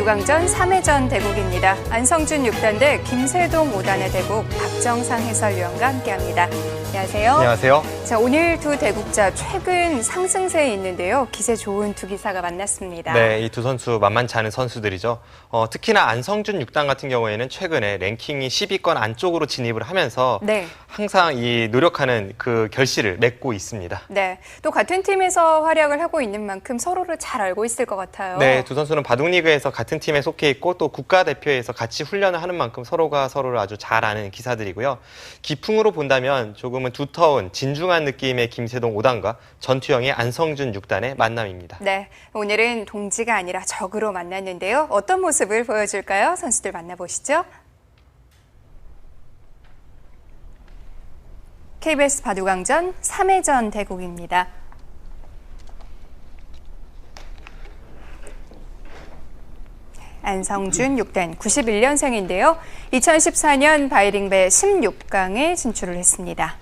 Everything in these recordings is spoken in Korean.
바둑왕전 3회전 대국입니다. 안성준 6단 대 김세동 5단의 대국 박정상 해설위원과 함께합니다. 안녕하세요. 안녕하세요. 자, 오늘 두 대국자 최근 상승세에 있는데요. 기세 좋은 두 기사가 만났습니다. 네, 이 두 선수 만만치 않은 선수들이죠. 특히나 안성준 6단 같은 경우에는 최근에 랭킹이 10위권 안쪽으로 진입을 하면서 항상 이 노력하는 그 결실을 맺고 있습니다. 네, 또 같은 팀에서 활약을 하고 있는 만큼 서로를 잘 알고 있을 것 같아요. 네, 두 선수는 바둑리그에서 같은 팀에 속해 있고 또 국가대표에서 같이 훈련을 하는 만큼 서로가 서로를 아주 잘 아는 기사들이고요. 기풍으로 본다면 조금은 두터운 진중한 느낌의 김세동 5단과 전투형의 안성준 6단의 만남입니다. 네, 오늘은 동지가 아니라 적으로 만났는데요. 어떤 모습을 보여줄까요? 선수들 만나보시죠. KBS 바둑왕전 3회전 대국입니다. 안성준 6단 91년생인데요. 2014년 바이링배 16강에 진출을 했습니다.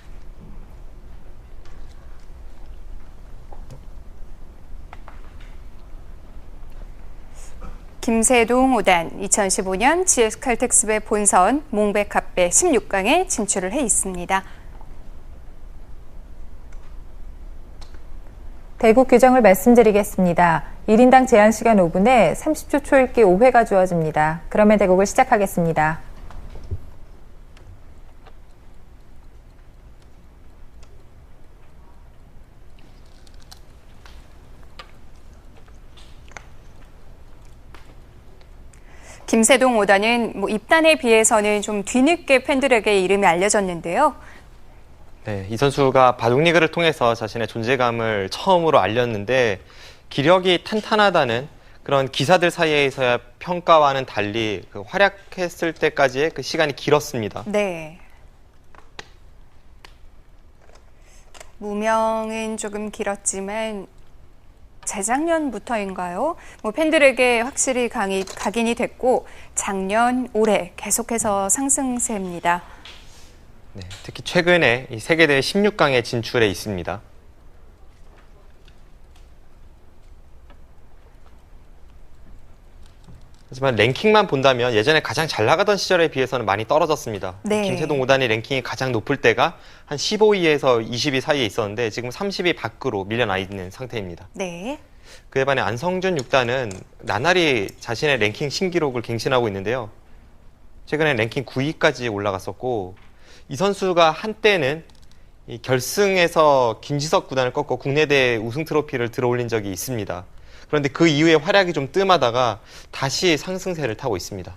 김세동 5단 2015년 GS칼텍스배 본선 몽백합배 16강에 진출을 해 있습니다. 대국 규정을 말씀드리겠습니다. 1인당 제한시간 5분에 30초 초읽기 5회가 주어집니다. 그러면 대국을 시작하겠습니다. 김세동 5단은 입단에 비해서는 좀 뒤늦게 팬들에게 이름이 알려졌는데요. 네, 이 선수가 바둑리그를 통해서 자신의 존재감을 처음으로 알렸는데 기력이 탄탄하다는 그런 기사들 사이에서야 평가와는 달리 그 활약했을 때까지의 그 시간이 길었습니다. 네. 무명은 조금 길었지만 재작년부터인가요? 팬들에게 확실히 각인이 됐고 작년, 올해 계속해서 상승세입니다. 네, 특히 최근에 이 세계대회 16강에 진출해 있습니다. 하지만 랭킹만 본다면 예전에 가장 잘 나가던 시절에 비해서는 많이 떨어졌습니다. 네. 김세동 5단의 랭킹이 가장 높을 때가 한 15위에서 20위 사이에 있었는데 지금 30위 밖으로 밀려나 있는 상태입니다. 네. 그에 반해 안성준 6단은 나날이 자신의 랭킹 신기록을 갱신하고 있는데요. 최근에 랭킹 9위까지 올라갔었고 이 선수가 한때는 이 결승에서 김지석 구단을 꺾고 국내대회 우승 트로피를 들어올린 적이 있습니다. 그런데 그 이후에 활약이 좀 뜸하다가 다시 상승세를 타고 있습니다.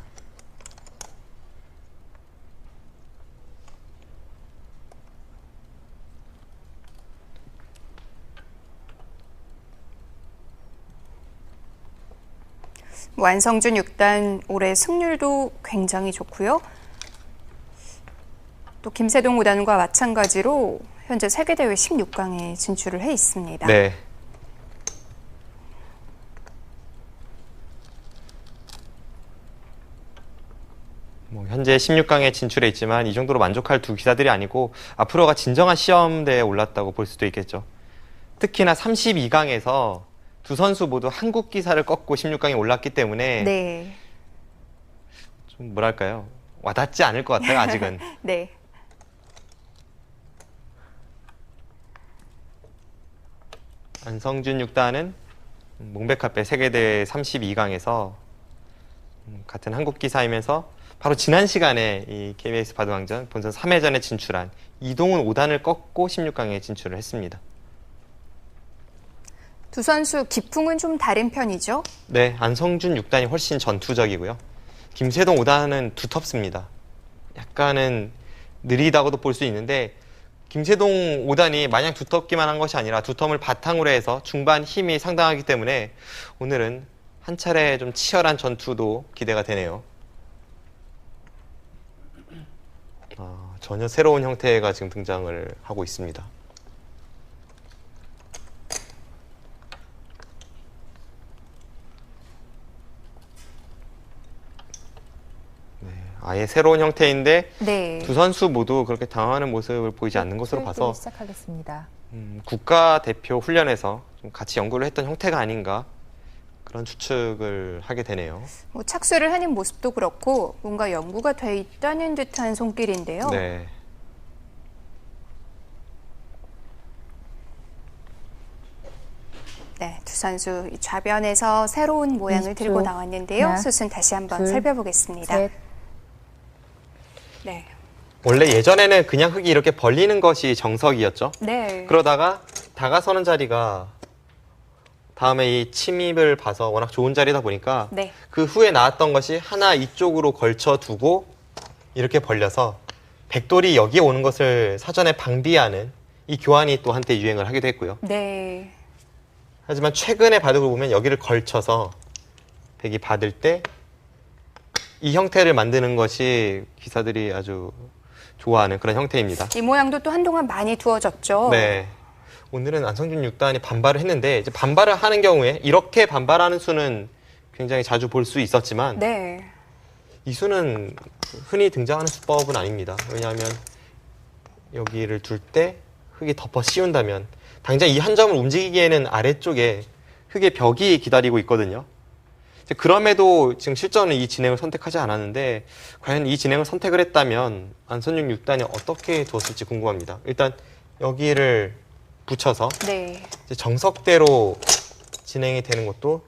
안성준 6단 올해 승률도 굉장히 좋고요. 또 김세동 5단과 마찬가지로 현재 세계대회 16강에 진출을 해 있습니다. 네. 현재 16강에 진출해 있지만 이 정도로 만족할 두 기사들이 아니고 앞으로가 진정한 시험대에 올랐다고 볼 수도 있겠죠. 특히나 32강에서 두 선수 모두 한국 기사를 꺾고 16강에 올랐기 때문에 좀 뭐랄까요? 와닿지 않을 것 같아요, 아직은. 네. 안성준 6단은 몽백합배 세계대회 32강에서 같은 한국 기사이면서 바로 지난 시간에 이 KBS 바둑왕전 본선 3회전에 진출한 이동훈 5단을 꺾고 16강에 진출을 했습니다. 두 선수 기풍은 좀 다른 편이죠? 네, 안성준 6단이 훨씬 전투적이고요. 김세동 5단은 두텁습니다. 약간은 느리다고도 볼 수 있는데 김세동 5단이 마냥 두텁기만 한 것이 아니라 두텀을 바탕으로 해서 중반 힘이 상당하기 때문에 오늘은 한 차례 좀 치열한 전투도 기대가 되네요. 전혀 새로운 형태가 지금 등장을 하고 있습니다. 아예 새로운 형태인데 두 선수 모두 그렇게 당황하는 모습을 보이지 않는 것으로 봐서 시작하겠습니다. 국가대표 훈련에서 좀 같이 연구를 했던 형태가 아닌가 그런 추측을 하게 되네요. 뭐 착수를 하는 모습도 그렇고 뭔가 연구가 돼 있다는 듯한 손길인데요. 네. 네, 두 선수 이 좌변에서 새로운 모양을 20초. 들고 나왔는데요. 하나, 수순 다시 한번 둘, 살펴보겠습니다. 셋, 네. 원래 예전에는 그냥 흙이 이렇게 벌리는 것이 정석이었죠. 네. 그러다가 다가서는 자리가 다음에 이 침입을 봐서 워낙 좋은 자리다 보니까 네. 그 후에 나왔던 것이 하나 이쪽으로 걸쳐 두고 이렇게 벌려서 백돌이 여기에 오는 것을 사전에 방비하는 이 교환이 또 한때 유행을 하기도 했고요. 네. 하지만 최근의 바둑을 보면 여기를 걸쳐서 백이 받을 때 이 형태를 만드는 것이 기사들이 아주 좋아하는 그런 형태입니다. 이 모양도 또 한동안 많이 두어졌죠. 네. 오늘은 안성준 6단이 반발을 했는데 이제 반발을 하는 경우에 이렇게 반발하는 수는 굉장히 자주 볼 수 있었지만 네. 이 수는 흔히 등장하는 수법은 아닙니다. 왜냐하면 여기를 둘 때 흙이 덮어 씌운다면 당장 이 한 점을 움직이기에는 아래쪽에 흙의 벽이 기다리고 있거든요. 그럼에도 지금 실전은 이 진행을 선택하지 않았는데 과연 이 진행을 선택을 했다면 안성준 6단이 어떻게 두었을지 궁금합니다. 일단 여기를 붙여서 네. 이제 정석대로 진행이 되는 것도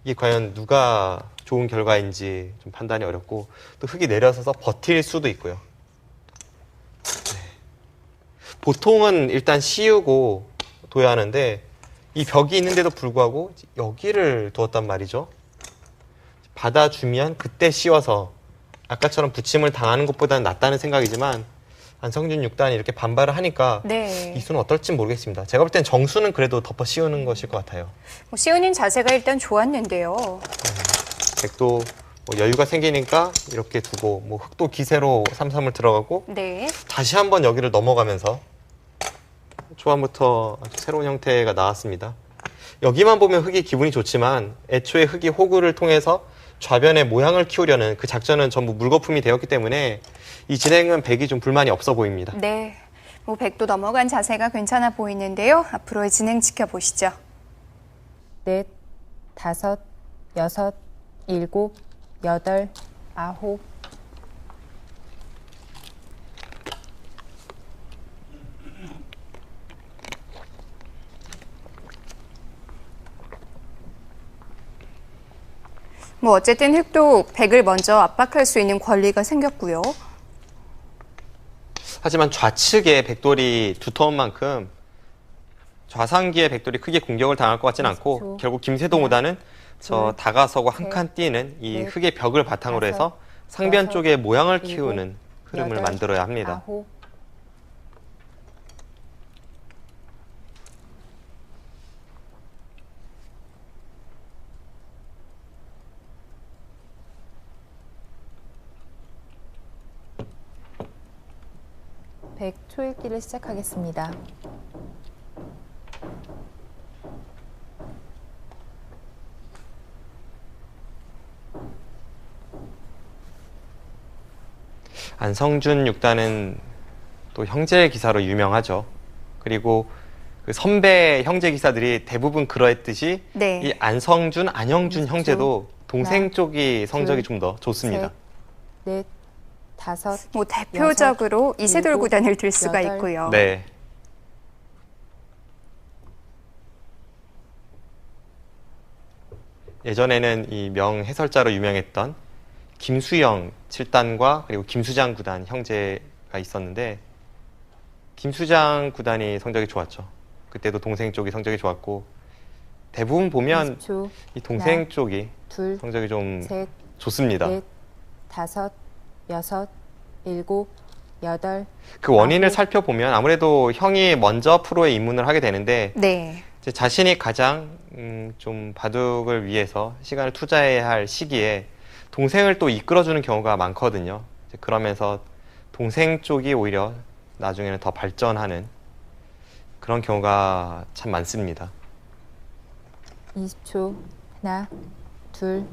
이게 과연 누가 좋은 결과인지 좀 판단이 어렵고 또 흙이 내려서서 버틸 수도 있고요. 네. 보통은 일단 씌우고 둬야 하는데 이 벽이 있는데도 불구하고 여기를 두었단 말이죠. 받아주면 그때 씌워서 아까처럼 부침을 당하는 것보다는 낫다는 생각이지만 안성준 6단이 이렇게 반발을 하니까 네. 이 수는 어떨지 모르겠습니다. 제가 볼 땐 정수는 그래도 덮어 씌우는 것일 것 같아요. 뭐 씌우는 자세가 일단 좋았는데요. 백도 뭐 여유가 생기니까 이렇게 두고 뭐 흙도 기세로 삼삼을 들어가고 네. 다시 한번 여기를 넘어가면서 초반부터 아주 새로운 형태가 나왔습니다. 여기만 보면 흙이 기분이 좋지만 애초에 흙이 호구를 통해서 좌변의 모양을 키우려는 그 작전은 전부 물거품이 되었기 때문에 이 진행은 백이 좀 불만이 없어 보입니다. 네. 뭐 백도 넘어간 자세가 괜찮아 보이는데요. 앞으로의 진행 지켜보시죠. 넷, 다섯, 여섯, 일곱, 여덟, 아홉. 뭐 어쨌든 흙도 백을 먼저 압박할 수 있는 권리가 생겼고요. 하지만 좌측에 백돌이 두터운 만큼 좌상기의 백돌이 크게 공격을 당할 것 같지는 않고 그렇죠. 결국 김세동 오다는 저 둘, 다가서고 한 셋, 칸 뛰는 이 넷, 흙의 벽을 바탕으로 다섯, 해서 상변 여섯, 쪽의 모양을 일곱, 키우는 흐름을 여덟, 만들어야 합니다. 아홉. 백 초읽기를 시작하겠습니다. 안성준 6단은 또 형제 기사로 유명하죠. 그리고 그 선배 형제 기사들이 대부분 그러했듯이 네. 이 안성준, 안영준 그렇죠. 형제도 동생 하나, 쪽이 성적이 둘, 좀 더 좋습니다. 셋, 넷, 다섯, 뭐 대표적으로 이세돌 일곱, 구단을 들 수가 여덟. 있고요. 네. 예전에는 이 명해설자로 유명했던 김수영 7단과 그리고 김수장 9단 형제가 있었는데 김수장 9단이 성적이 좋았죠. 그때도 동생 쪽이 성적이 좋았고 대부분 보면 20초, 이 동생 하나, 쪽이 둘, 성적이 좀 셋, 좋습니다. 넷, 다섯, 여섯, 일곱, 여덟. 그 원인을 아홉. 살펴보면 아무래도 형이 먼저 프로에 입문을 하게 되는데 네. 이제 자신이 가장 좀 바둑을 위해서 시간을 투자해야 할 시기에 동생을 또 이끌어주는 경우가 많거든요. 이제 그러면서 동생 쪽이 오히려 나중에는 더 발전하는 그런 경우가 참 많습니다. 20초. 하나, 둘,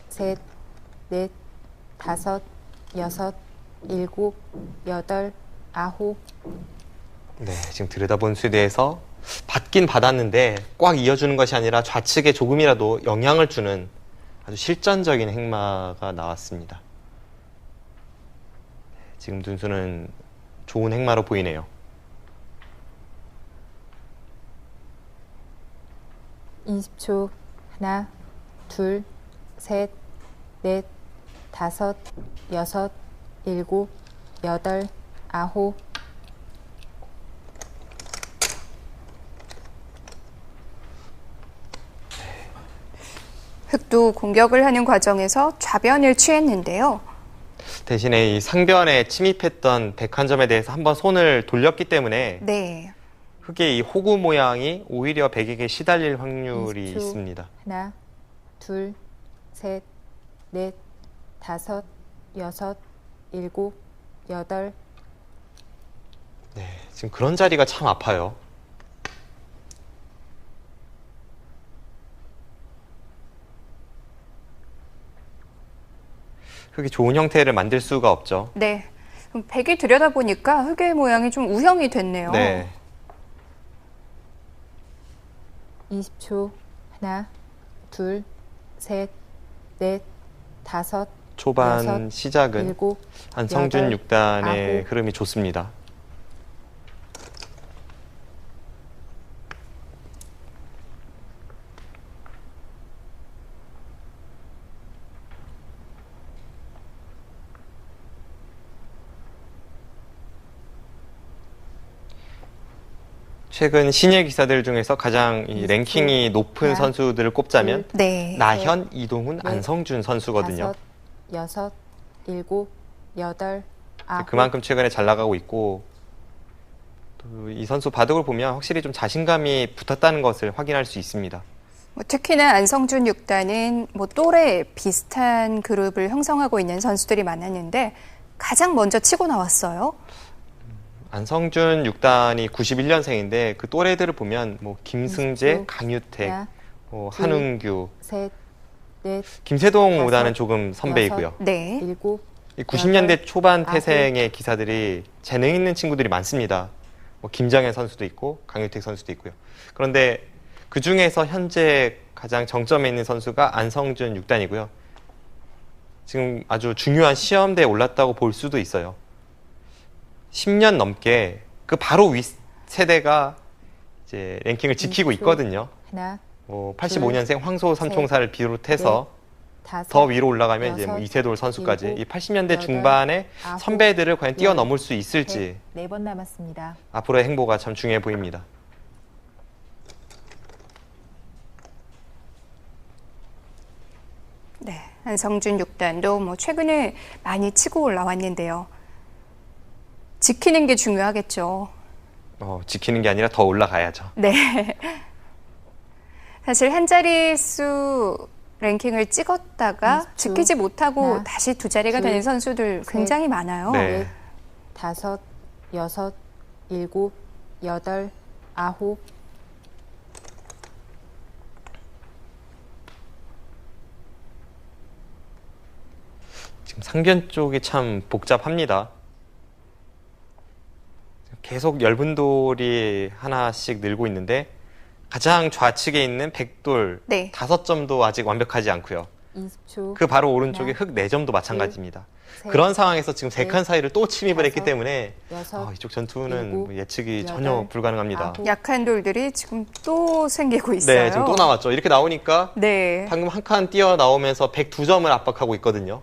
셋, 넷, 다섯, 여섯, 일곱, 여덟, 아홉. 네, 지금 들여다본 수에 대해서 받긴 받았는데 꽉 이어주는 것이 아니라 좌측에 조금이라도 영향을 주는 아주 실전적인 행마가 나왔습니다. 지금 둔수는 좋은 행마로 보이네요. 20초. 하나, 둘, 셋, 넷, 다섯, 여섯, 일곱, 여덟, 아홉. 흑도 공격을 하는 과정에서 좌변을 취했는데요. 대신에 이 상변에 침입했던 백한점에 대해서 한번 손을 돌렸기 때문에 네. 흑의 이 호구 모양이 오히려 백에게 시달릴 확률이 20초. 있습니다. 하나, 둘, 셋, 넷, 다섯, 여섯, 일곱, 여덟. 네, 지금 그런 자리가 참 아파요. 흑이 좋은 형태를 만들 수가 없죠. 네. 그럼 백이 들여다보니까 흑의 모양이 좀 우형이 됐네요. 네. 20초. 하나, 둘, 셋, 넷, 다섯, 초반 여섯, 시작은 일곱, 안성준 여덟, 6단의 아홉. 흐름이 좋습니다. 최근 신예 기사들 중에서 가장 이 랭킹이 높은 하나, 선수들을 꼽자면 네. 나현, 이동훈, 넷, 안성준 선수거든요. 다섯, 여섯, 일곱, 여덟, 아홉. 그만큼 최근에 잘 나가고 있고 또 이 선수 바둑을 보면 확실히 좀 자신감이 붙었다는 것을 확인할 수 있습니다. 뭐 특히나 안성준 6단은 뭐 또래 비슷한 그룹을 형성하고 있는 선수들이 많았는데 가장 먼저 치고 나왔어요. 안성준 6단이 91년생인데 그 또래들을 보면 뭐 김승재, 20초. 강유택, 하나, 둘, 한웅규, 셋, 넷, 김세동 다섯, 5단은 조금 선배이고요. 네. 일곱, 이 90년대 초반 아홉. 태생의 기사들이 재능 있는 친구들이 많습니다. 뭐 김정현 선수도 있고 강유택 선수도 있고요. 그런데 그 중에서 현재 가장 정점에 있는 선수가 안성준 6단이고요. 지금 아주 중요한 시험대에 올랐다고 볼 수도 있어요. 10년 넘게 그 바로 윗 세대가 이제 랭킹을 지키고 20초. 있거든요. 하나, 85년생 황소 삼총사를 비롯해서 다섯, 더 위로 올라가면 이제 뭐 여섯, 이세돌 선수까지 일곱, 이 80년대 여덟, 중반에 아홉, 선배들을 과연 열, 뛰어넘을 수 있을지 네 번 남았습니다. 앞으로의 행보가 참 중요해 보입니다. 네. 안성준 6단도 뭐 최근에 많이 치고 올라왔는데요. 지키는 게 중요하겠죠. 지키는 게 아니라 더 올라가야죠. 네. 사실 한 자릿수 랭킹을 찍었다가 20초. 지키지 못하고 하나, 다시 두 자리가 둘, 되는 선수들 셋, 굉장히 많아요. 네. 넷, 다섯, 여섯, 일곱, 여덟, 아홉. 지금 상변 쪽이 참 복잡합니다. 계속 열분돌이 하나씩 늘고 있는데 가장 좌측에 있는 백돌 네. 5점도 아직 완벽하지 않고요. 20초. 그 바로 오른쪽에 하나, 흑 4점도 마찬가지입니다. 셋, 그런 상황에서 지금 넷, 3칸 사이를 또 침입을 했기 다섯, 때문에 여섯, 이쪽 전투는 일곱, 뭐 예측이 여덟, 전혀 불가능합니다. 아홉. 약한 돌들이 지금 또 생기고 있어요. 네, 지금 또 나왔죠. 이렇게 나오니까 네. 방금 한 칸 뛰어 나오면서 102점을 압박하고 있거든요.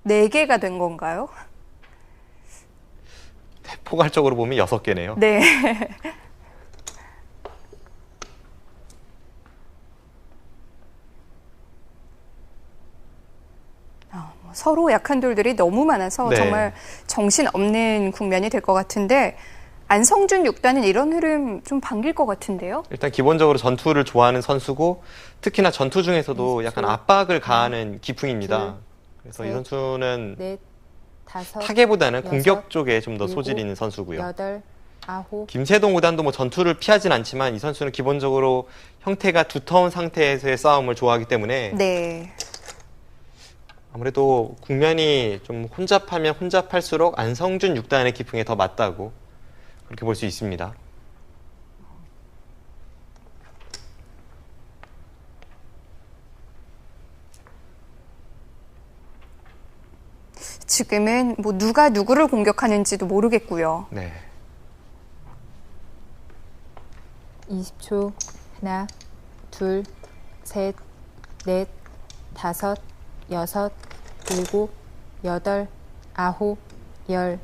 4개가 된 건가요? 포괄적으로 보면 6개네요. 네. 뭐 서로 약한 돌들이 너무 많아서 네. 정말 정신없는 국면이 될 것 같은데 안성준 6단은 이런 흐름 좀 반길 것 같은데요? 일단 기본적으로 전투를 좋아하는 선수고 특히나 전투 중에서도 약간 압박을 가하는 기풍입니다. 둘, 그래서 이 셋, 선수는 넷, 다섯, 타계보다는 여섯, 공격 쪽에 좀 더 일곱, 소질이 있는 선수고요. 여덟, 아홉. 김세동 5단도 뭐 전투를 피하진 않지만 이 선수는 기본적으로 형태가 두터운 상태에서의 싸움을 좋아하기 때문에 네. 아무래도 국면이 좀 혼잡하면 혼잡할수록 안성준 6단의 기풍에 더 맞다고 그렇게 볼 수 있습니다. 지금은 뭐 누가 누구를 공격하는지도 모르겠고요. 네. 20초. 하나, 둘, 셋, 넷, 다섯, 여섯, 일곱, 여덟, 아홉, 열.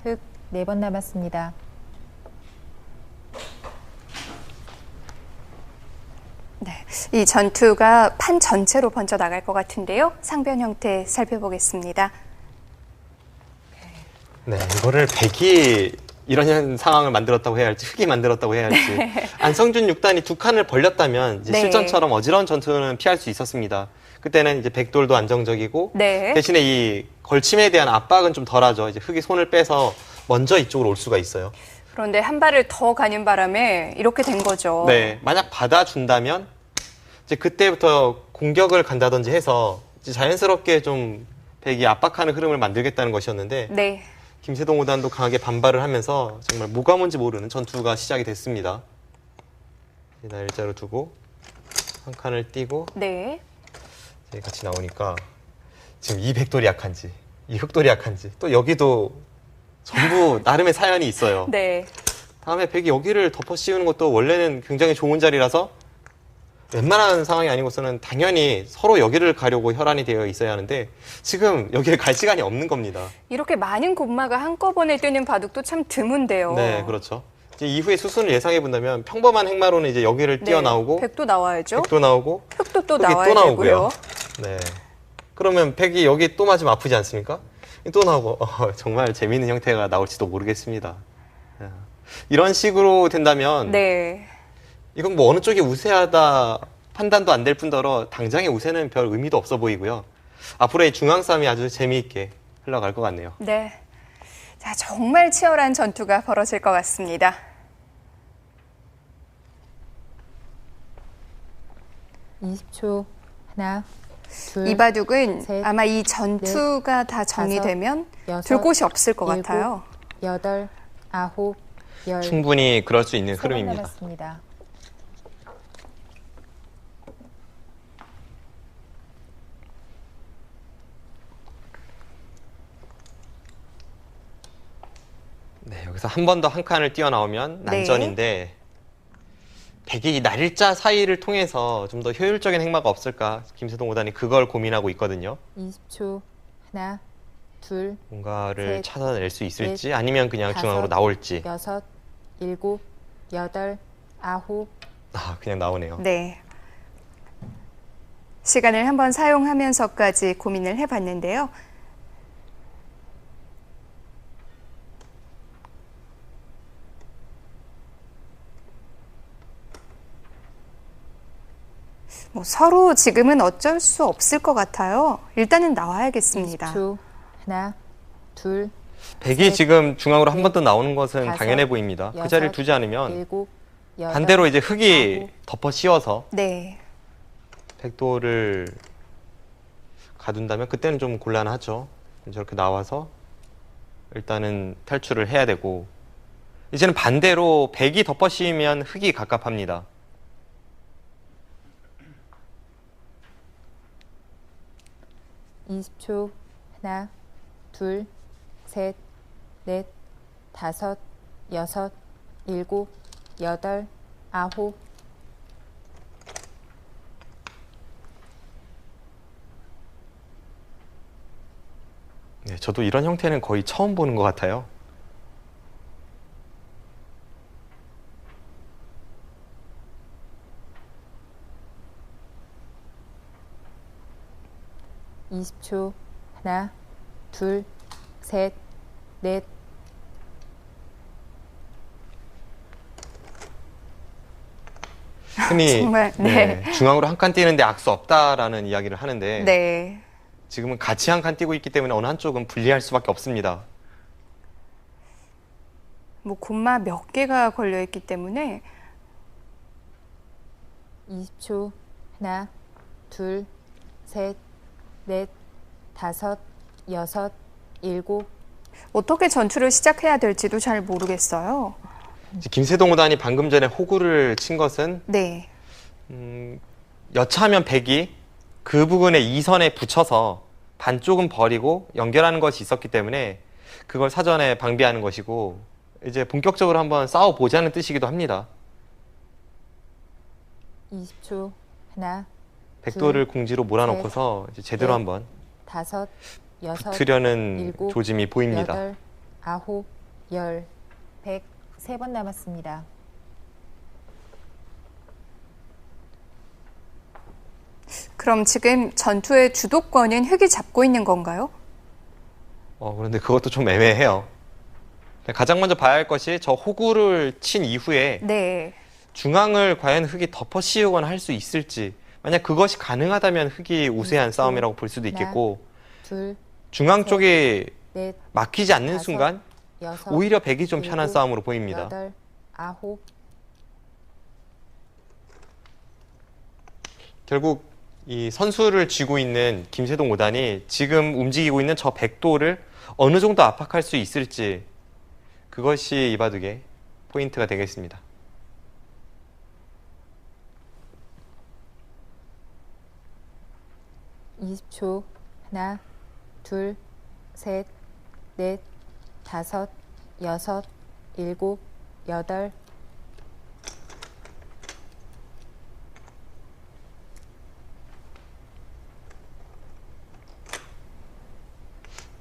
흑 4번 남았습니다. 네, 이 전투가 판 전체로 번져 나갈 것 같은데요. 상변 형태 살펴보겠습니다. 네, 이거를 백이 이런 상황을 만들었다고 해야 할지, 흑이 만들었다고 해야 할지. 안성준 6단이 두 칸을 벌렸다면 이제 네. 실전처럼 어지러운 전투는 피할 수 있었습니다. 그때는 이제 백돌도 안정적이고 네. 대신에 이 걸침에 대한 압박은 좀 덜하죠. 이제 흑이 손을 빼서 먼저 이쪽으로 올 수가 있어요. 그런데 한 발을 더 가는 바람에 이렇게 된 거죠. 네, 만약 받아준다면 이제 그때부터 공격을 간다든지 해서 이제 자연스럽게 좀 백이 압박하는 흐름을 만들겠다는 것이었는데 네. 김세동 5단도 강하게 반발을 하면서 정말 뭐가 뭔지 모르는 전투가 시작이 됐습니다. 날짜로 두고 한 칸을 띄고 네. 이제 같이 나오니까 지금 이 백돌이 약한지 이 흑돌이 약한지 또 여기도 전부 나름의 사연이 있어요. 네. 다음에 백이 여기를 덮어 씌우는 것도 원래는 굉장히 좋은 자리라서 웬만한 상황이 아니고서는 당연히 서로 여기를 가려고 혈안이 되어 있어야 하는데 지금 여기를 갈 시간이 없는 겁니다. 이렇게 많은 곰마가 한꺼번에 뜨는 바둑도 참 드문데요. 네, 그렇죠. 이제 이후에 수순을 예상해 본다면 평범한 행마로는 이제 여기를 뛰어나오고 백도 나와야죠. 백도 나오고 흑도 또 흑이 나와야 또 나오고요. 되고요. 네. 그러면 백이 여기 또 맞으면 아프지 않습니까? 또 나오고 정말 재미있는 형태가 나올지도 모르겠습니다. 이런 식으로 된다면 네. 이건 뭐 어느 쪽이 우세하다 판단도 안 될 뿐더러 당장의 우세는 별 의미도 없어 보이고요. 앞으로의 중앙 싸움이 아주 재미있게 흘러갈 것 같네요. 네. 자, 정말 치열한 전투가 벌어질 것 같습니다. (20초) 하나, 둘, 이 바둑은 셋, 아마 이 전투가 다 정리되면 여섯, 둘 곳이 없을 것 일곱, 같아요. 여덟, 아홉, 열. 충분히 그럴 수 있는 3번 흐름입니다. 남았습니다. 네, 여기서 한 번 더 한 칸을 뛰어나오면 네. 난전인데 백이 날짜 사이를 통해서 좀 더 효율적인 행마가 없을까 김세동 5단이 그걸 고민하고 있거든요. 20초. 하나, 둘, 뭔가를 셋, 찾아낼 수 있을지 넷, 아니면 그냥 다섯, 중앙으로 나올지. 여섯, 일곱, 여덟, 아홉. 그냥 나오네요. 네. 시간을 한번 사용하면서까지 고민을 해봤는데요. 뭐 서로 지금은 어쩔 수 없을 것 같아요. 일단은 나와야겠습니다. 20초. 하나, 둘, 백이 셋, 지금 중앙으로 한 넷, 번 더 나오는 것은 다섯, 당연해 보입니다. 그 여섯, 자리를 두지 않으면 일곱, 여덟, 반대로 이제 흑이 아홉. 덮어 씌워서 네. 백도를 가둔다면 그때는 좀 곤란하죠. 저렇게 나와서 일단은 탈출을 해야 되고 이제는 반대로 백이 덮어 씌우면 흑이 갑갑합니다. (20초) 하나, 둘, 셋, 넷, 다섯, 여섯, 일곱, 여덟, 아홉. 네, 저도 이런 형태는 거의 처음 보는 것 같아요. (20초) 하나, 둘, 셋, 넷. 흔히 정말, 네. 중앙으로 한 칸 뛰는데 악수 없다라는 이야기를 하는데 네. 지금은 같이 한 칸 뛰고 있기 때문에 어느 한쪽은 불리할 수밖에 없습니다. 뭐 곰마 몇 개가 걸려 있기 때문에 20초 하나, 둘, 셋, 넷, 다섯, 여섯, 일곱. 어떻게 전투를 시작해야 될지도 잘 모르겠어요. 김세동 5단이 방금 전에 호구를 친 것은 네. 여차하면 백이 그 부분에 2선에 붙여서 반쪽은 버리고 연결하는 것이 있었기 때문에 그걸 사전에 방비하는 것이고 이제 본격적으로 한번 싸워보자는 뜻이기도 합니다. 20초. 하나, 백도를 공지로 몰아놓고서 이제 제대로 넷, 한번 다섯, 여섯, 붙으려는 일곱, 조짐이 보입니다. 여덟, 아홉, 열, 103번 남았습니다. 그럼 지금 전투의 주도권은 흑이 잡고 있는 건가요? 그런데 그것도 좀 애매해요. 가장 먼저 봐야 할 것이 저 호구를 친 이후에 네. 중앙을 과연 흑이 덮어 씌우거나 할 수 있을지, 만약 그것이 가능하다면 흑이 우세한 싸움이라고 볼 수도 있겠고, 둘, 중앙 쪽이 넷, 막히지 않는 다섯, 순간 여섯, 오히려 백이 좀 편한 일곱, 싸움으로 보입니다. 여덟, 아홉. 결국 이 선수를 쥐고 있는 김세동 5단이 지금 움직이고 있는 저 백도를 어느 정도 압박할 수 있을지, 그것이 이 바둑의 포인트가 되겠습니다. (20초) 하나, 둘, 셋, 넷, 다섯, 여섯, 일곱, 여덟.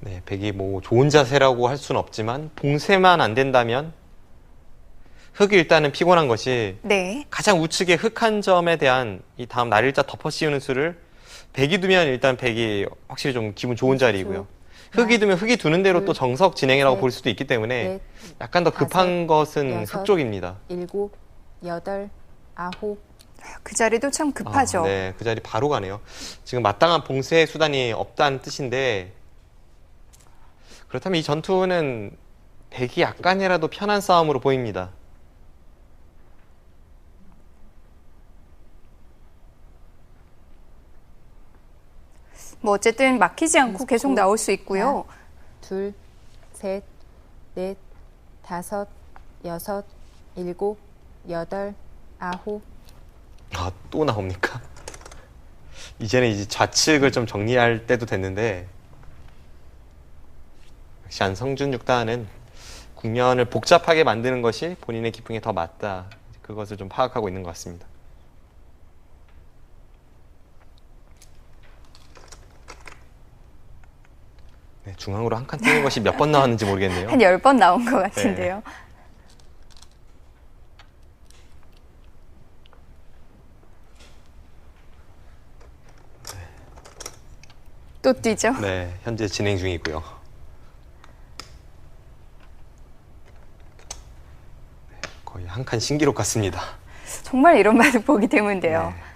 네, 백이 뭐 좋은 자세라고 할 수는 없지만 봉쇄만 안 된다면 흑이 일단은 피곤한 것이 네. 가장 우측의 흑 한 점에 대한 이 다음 날일자 덮어 씌우는 수를 백이 두면 일단 백이 확실히 좀 기분 좋은 자리이고요. 흑이 두면 흑이 두는 대로 또 정석 진행이라고 볼 수도 있기 때문에 약간 더 급한 것은 흑 쪽입니다. 일곱, 여덟, 아홉. 그 자리도 참 급하죠. 네, 그 자리 바로 가네요. 지금 마땅한 봉쇄 수단이 없다는 뜻인데, 그렇다면 이 전투는 백이 약간이라도 편한 싸움으로 보입니다. 뭐 어쨌든 막히지 않고 계속 나올 수 있고요. 둘, 셋, 넷, 다섯, 여섯, 일곱, 여덟, 아홉. 또 나옵니까? 이제는 이제 좌측을 좀 정리할 때도 됐는데, 역시 안성준 6단은 국면을 복잡하게 만드는 것이 본인의 기풍에 더 맞다. 그것을 좀 파악하고 있는 것 같습니다. 네, 중앙으로 한 칸 뛰는 것이 몇 번 나왔는지 모르겠네요. 한 10번 나온 것 같은데요. 또 뛰죠? 네, 현재 진행 중이고요. 네, 거의 한 칸 신기록 같습니다. 정말 이런 바둑 보기 드문데요. 네.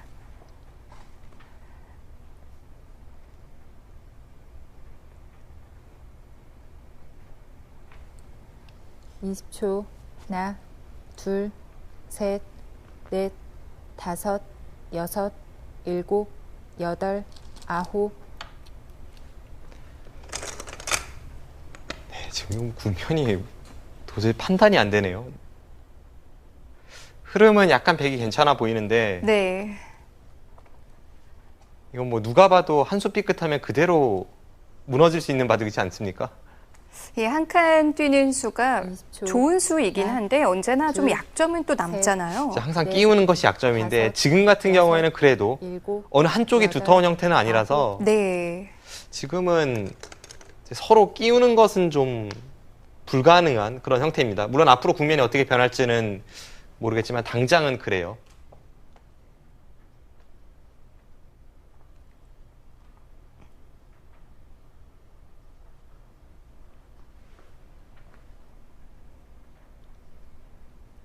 (20초) 하나, 둘, 셋, 넷, 다섯, 여섯, 일곱, 여덟, 아홉. 네, 지금 국면이 도저히 판단이 안 되네요. 흐름은 약간 백이 괜찮아 보이는데, 네. 이건 뭐 누가 봐도 한 수 삐끗하면 그대로 무너질 수 있는 바둑이지 않습니까? 이 한 칸 뛰는 수가 20초. 좋은 수이긴 한데 언제나 좀 둘, 약점은 또 남잖아요. 항상 네. 끼우는 것이 약점인데 다섯, 지금 같은 여섯, 경우에는 그래도 일곱, 어느 한쪽이 여덟, 두터운 형태는 아니라서 네. 지금은 이제 서로 끼우는 것은 좀 불가능한 그런 형태입니다. 물론 앞으로 국면이 어떻게 변할지는 모르겠지만 당장은 그래요.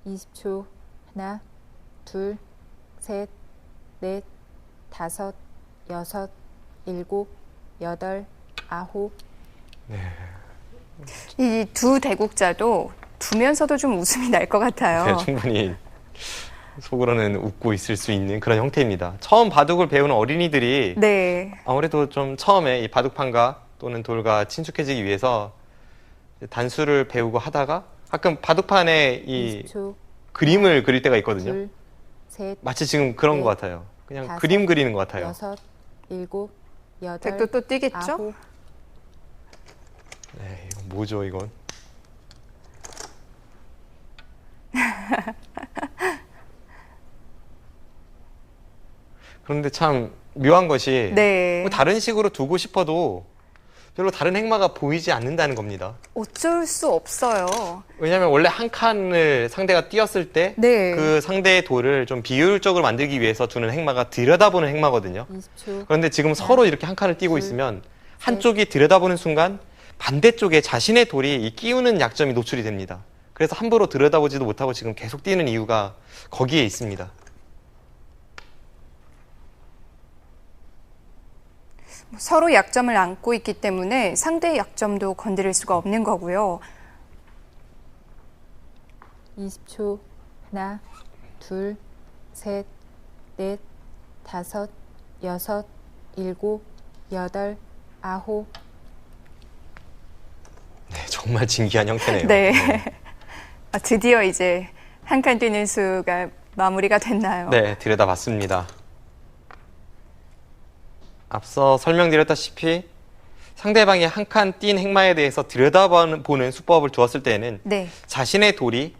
(20초) 하나, 둘, 셋, 넷, 다섯, 여섯, 일곱, 여덟, 아홉. 이 두 대국자도 두면서도 좀 웃음이 날 것 같아요. 네, 충분히 속으로는 웃고 있을 수 있는 그런 형태입니다. 처음 바둑을 배우는 어린이들이 네. 아무래도 좀 처음에 이 바둑판과 또는 돌과 친숙해지기 위해서 단수를 배우고 하다가 가끔 바둑판에 이 20초. 그림을 그릴 때가 있거든요. 둘, 셋, 마치 지금 그런 넷, 것 같아요. 그냥 다섯, 그림 그리는 것 같아요. 여섯, 일곱, 여덟, 백도 또 뛰겠죠? 아홉. 네, 이건 뭐죠, 이건? 그런데 참 묘한 것이 네. 뭐 다른 식으로 두고 싶어도 별로 다른 행마가 보이지 않는다는 겁니다. 어쩔 수 없어요. 왜냐하면 원래 한 칸을 상대가 띄었을 때 네. 그 상대의 돌을 좀 비효율적으로 만들기 위해서 두는 행마가 들여다보는 행마거든요. 20초. 그런데 지금 서로 이렇게 한 칸을 띄고 있으면 한쪽이 들여다보는 순간 반대쪽에 자신의 돌이 이 끼우는 약점이 노출이 됩니다. 그래서 함부로 들여다보지도 못하고 지금 계속 뛰는 이유가 거기에 있습니다. 서로 약점을 안고 있기 때문에 상대의 약점도 건드릴 수가 없는 거고요. 20초. 하나, 둘, 셋, 넷, 다섯, 여섯, 일곱, 여덟, 아홉. 네, 정말 진기한 형태네요. 네. 아, 드디어 이제 한 칸 뛰는 수가 마무리가 됐나요? 네, 들여다봤습니다. 앞서 설명드렸다시피 상대방이 한 칸 띈 행마에 대해서 들여다보는 수법을 두었을 때에는 네. 자신의 돌이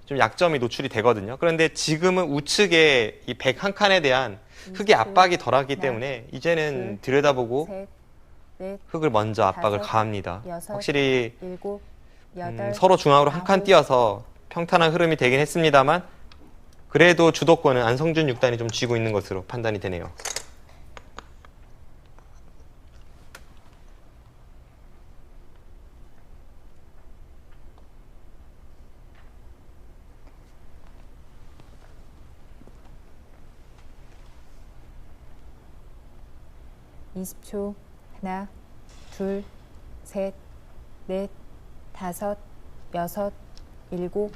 좀 약점이 노출이 되거든요. 그런데 지금은 우측에 이 101칸에 대한 흙의 압박이 덜하기 때문에 이제는 들여다보고 셋, 넷, 흙을 먼저 압박을 다섯, 가합니다. 여섯, 확실히 일곱, 여덟. 서로 중앙으로 한 칸 아홉. 띄어서 평탄한 흐름이 되긴 했습니다만 그래도 주도권은 안성준 6단이 좀 쥐고 있는 것으로 판단이 되네요. 이십 초. 하나, 둘, 셋, 넷, 다섯, 여섯, 일곱,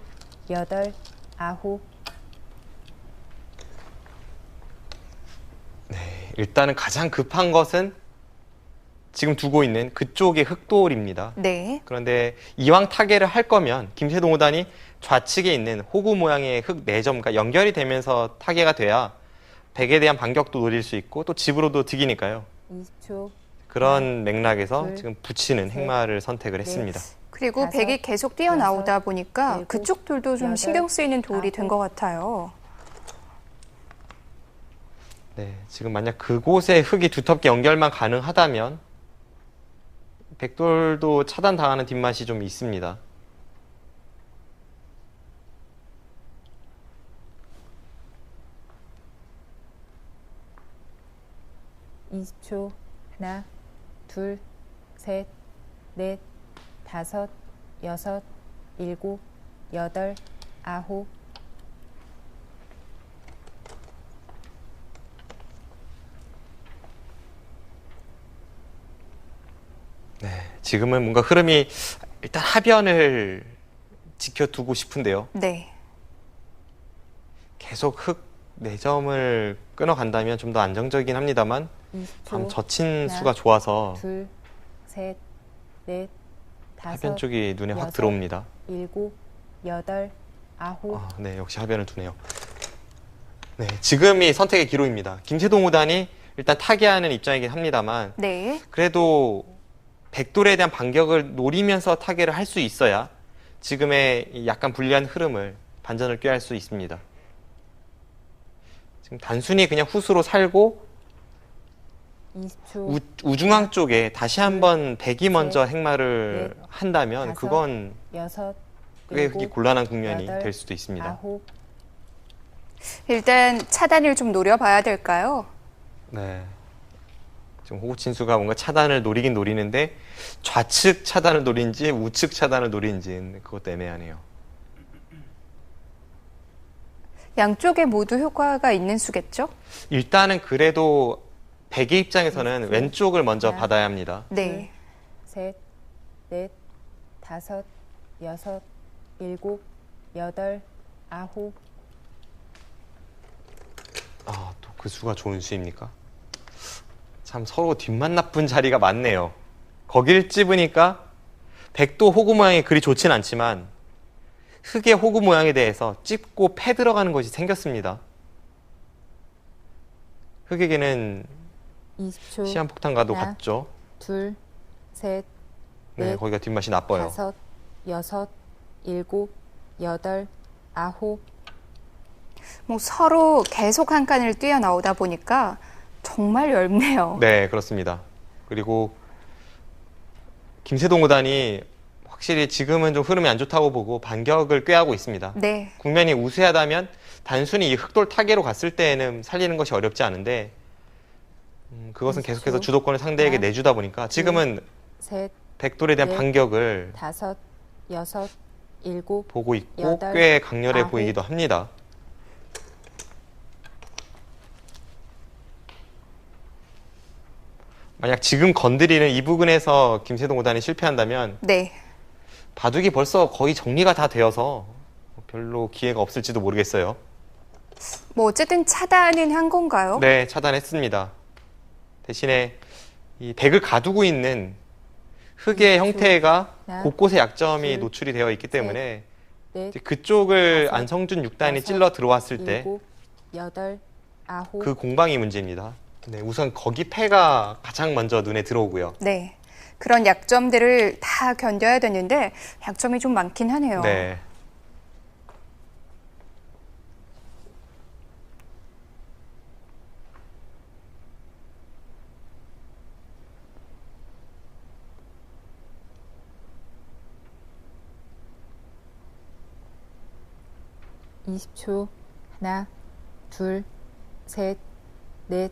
여덟, 아홉. 일단은 가장 급한 것은 지금 두고 있는 그쪽의 흑돌입니다. 네. 그런데 이왕 타개를 할 거면 김세동 5단이 좌측에 있는 호구 모양의 흙 4점과 연결이 되면서 타개가 돼야 백에 대한 반격도 노릴 수 있고 또 집으로도 득이니까요. 20초. 그런 맥락에서 둘, 지금 붙이는 셋, 행마를 선택을 했습니다. 그리고 다섯, 백이 계속 뛰어나오다 여섯, 보니까 일곱, 그쪽 돌도 좀 여덟, 신경 쓰이는 돌이 된 아홉. 것 같아요. 네, 지금 만약 그곳에 흙이 두텁게 연결만 가능하다면 백돌도 차단당하는 뒷맛이 좀 있습니다. 이십 초. 하나, 둘, 셋, 넷, 다섯, 여섯, 일곱, 여덟, 아홉. 네, 지금은 뭔가 흐름이 일단 하변을 지켜두고 싶은데요. 네. 계속 흙 4점을 끊어간다면 좀 더 안정적이긴 합니다만 20초. 젖힌 하나, 수가 좋아서 둘, 셋, 넷, 다섯, 하변 쪽이 눈에 확 여섯, 들어옵니다. 일곱, 여덟, 아홉. 네, 역시 하변을 두네요. 네, 지금이 선택의 기로입니다. 김세동 5단이 일단 타개하는 입장이긴 합니다만 네. 그래도 백돌에 대한 반격을 노리면서 타개를 할 수 있어야 지금의 이 약간 불리한 흐름을 반전을 꾀할 수 있습니다. 지금 단순히 그냥 후수로 살고 20초. 우중앙 쪽에 다시 한번 백이 먼저 셋, 행마를 넷, 한다면 다섯, 그건 여섯, 꽤 일곱, 곤란한 국면이 여덟, 될 수도 있습니다. 아홉. 일단 차단을 좀 노려봐야 될까요? 네. 지금 호구친수가 뭔가 차단을 노리긴 노리는데 좌측 차단을 노린지 우측 차단을 노린지는 그것도 애매하네요. 양쪽에 모두 효과가 있는 수겠죠? 일단은 그래도 백의 입장에서는 왼쪽을 먼저 하나, 받아야 합니다. 네. 셋, 넷, 다섯, 여섯, 일곱, 여덟, 아홉. 또 그 수가 좋은 수입니까? 참 서로 뒷맛 나쁜 자리가 많네요. 거길 찝으니까 백도 호구 모양이 그리 좋진 않지만 흙의 호구 모양에 대해서 찝고 패 들어가는 것이 생겼습니다. 흙에게는 20초. 시한폭탄과도 하나, 같죠. 둘, 셋, 네, 넷, 거기가 뒷맛이 나빠요. 다섯, 여섯, 일곱, 여덟, 아홉. 뭐 서로 계속 한 칸을 뛰어나오다 보니까 정말 얇네요. 네, 그렇습니다. 그리고 김세동 구단이 확실히 지금은 좀 흐름이 안 좋다고 보고 반격을 꾀하고 있습니다. 네. 국면이 우세하다면 단순히 이 흑돌 타계로 갔을 때에는 살리는 것이 어렵지 않은데 그것은 계속해서 주도권을 상대에게 하나, 내주다 보니까 지금은 셋, 백돌에 대한 넷, 반격을 다섯, 여섯, 일곱, 보고 있고 여덟, 꽤 강렬해 아홉. 보이기도 합니다. 만약 지금 건드리는 이 부분에서 김세동 구단이 실패한다면 네. 바둑이 벌써 거의 정리가 다 되어서 별로 기회가 없을지도 모르겠어요. 뭐 어쨌든 차단은 한 건가요? 네, 차단했습니다. 대신에 이 백을 가두고 있는 흙의 형태가 하나, 곳곳에 약점이 둘, 노출이 되어 있기 때문에 넷, 이제 그쪽을 다섯, 안성준 6단이 여섯, 찔러 들어왔을 때 일곱, 여덟, 아홉. 그 공방이 문제입니다. 네, 우선 거기 패가 가장 먼저 눈에 들어오고요. 네. 그런 약점들을 다 견뎌야 되는데 약점이 좀 많긴 하네요. 네. 이십 초. 하나, 둘, 셋, 넷,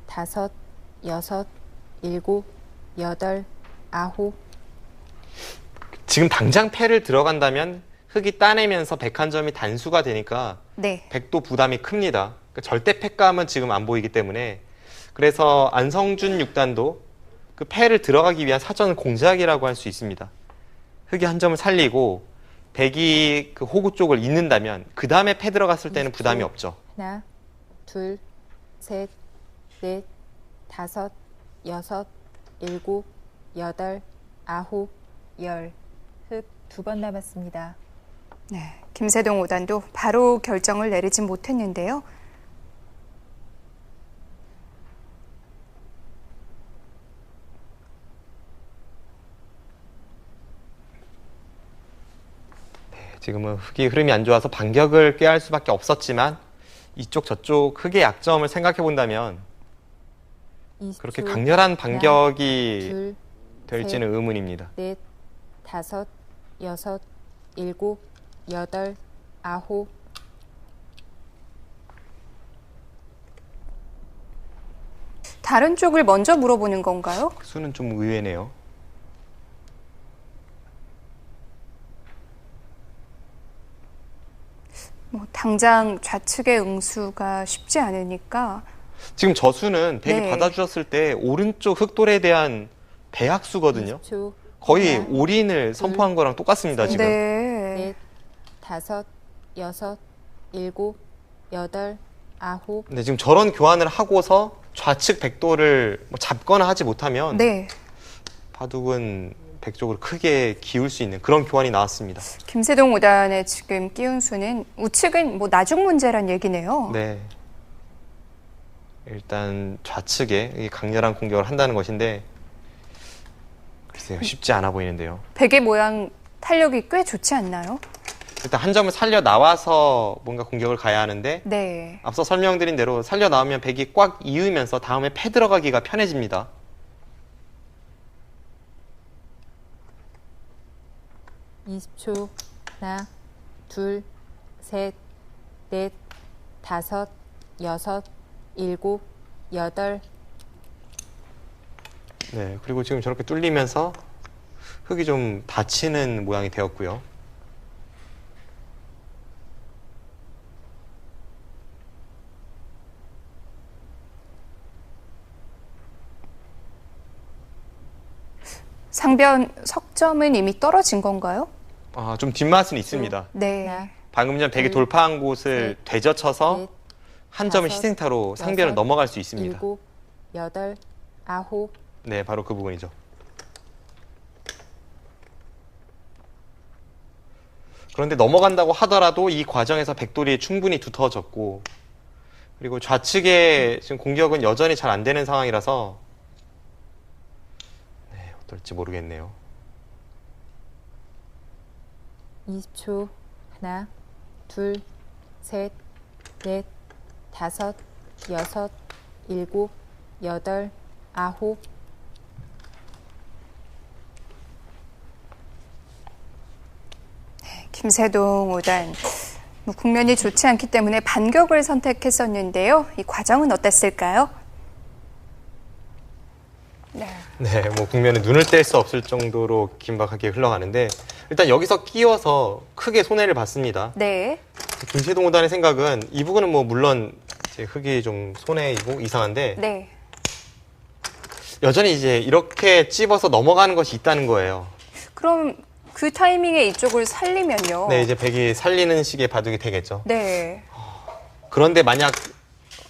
다섯, 여섯, 일곱, 여덟, 아홉. 지금 당장 패를 들어간다면 흙이 따내면서 백 한 점이 단수가 되니까 네. 백도 부담이 큽니다. 그러니까 절대 패감은 지금 안 보이기 때문에 그래서 안성준 6단도 그 패를 들어가기 위한 사전 공작이라고 할 수 있습니다. 흙이 한 점을 살리고 백이 그 호구 쪽을 잇는다면 그 다음에 패 들어갔을 때는 부담이 없죠. 하나, 둘, 셋, 넷, 다섯, 여섯, 일곱, 여덟, 아홉, 열. 흙 두 번 남았습니다. 네. 김세동 5단도 바로 결정을 내리지 못했는데요. 지금은 흙이 흐름이 안 좋아서 반격을 꾀할 수밖에 없었지만 이쪽 저쪽 흙의 약점을 생각해 본다면 20초. 그렇게 강렬한 반격이 둘, 될지는 의문입니다. 넷, 다섯, 여섯, 일곱, 여덟, 아홉. 다른 쪽을 먼저 물어보는 건가요? 그 수는 좀 의외네요. 뭐 당장 좌측의 응수가 쉽지 않으니까 지금 저수는 백이 네. 받아주셨을 때 오른쪽 흑돌에 대한 배약수거든요. 20초. 거의 하나, 올인을 선포한 거랑 똑같습니다, 지금. 네. 넷, 다섯, 여섯, 일곱, 여덟, 아홉. 근데 지금 저런 교환을 하고서 좌측 백돌을 뭐 잡거나 하지 못하면 네. 바둑은 백 쪽으로 크게 기울 수 있는 그런 교환이 나왔습니다. 김세동 5단의 지금 끼운 수는 우측은 뭐 나중 문제란 얘기네요. 네. 일단 좌측에 이 강렬한 공격을 한다는 것인데 글쎄요, 쉽지 않아 보이는데요. 백의 모양 탄력이 꽤 좋지 않나요? 일단 한 점을 살려 나와서 뭔가 공격을 가야 하는데 네. 앞서 설명드린 대로 살려 나오면 백이 꽉 이으면서 다음에 패 들어가기가 편해집니다. 이십 초. 하나, 둘, 셋, 넷, 다섯, 여섯, 일곱, 여덟. 네, 그리고 지금 저렇게 뚫리면서 흙이 좀 닫히는 모양이 되었고요. 상변 석점은 이미 떨어진 건가요? 아, 좀 뒷맛은 있습니다. 네. 하나, 방금 전 백이 둘, 돌파한 곳을 셋, 되젖혀서 넷, 한 점을 다섯, 희생타로 상변을 여섯, 넘어갈 수 있습니다. 일곱, 여덟, 아홉. 네, 바로 그 부분이죠. 그런데 넘어간다고 하더라도 이 과정에서 백돌이 충분히 두터워졌고 그리고 좌측에 지금 공격은 여전히 잘 안 되는 상황이라서 네, 어떨지 모르겠네요. 20초. 하나, 둘, 셋, 넷, 다섯, 여섯, 일곱, 여덟, 아홉. 김세동 5단. 뭐 국면이 좋지 않기 때문에 반격을 선택했었는데요. 이 과정은 어땠을까요? 네. 네, 뭐 국면에 눈을 뗄 수 없을 정도로 긴박하게 흘러가는데 일단 여기서 끼워서 크게 손해를 봤습니다. 네. 김세동 5단의 생각은 이 부분은 뭐 물론 이제 흙이 좀 손해이고 이상한데 네. 여전히 이제 이렇게 찝어서 넘어가는 것이 있다는 거예요. 그럼 그 타이밍에 이쪽을 살리면요. 네, 이제 백이 살리는 식의 바둑이 되겠죠. 네. 그런데 만약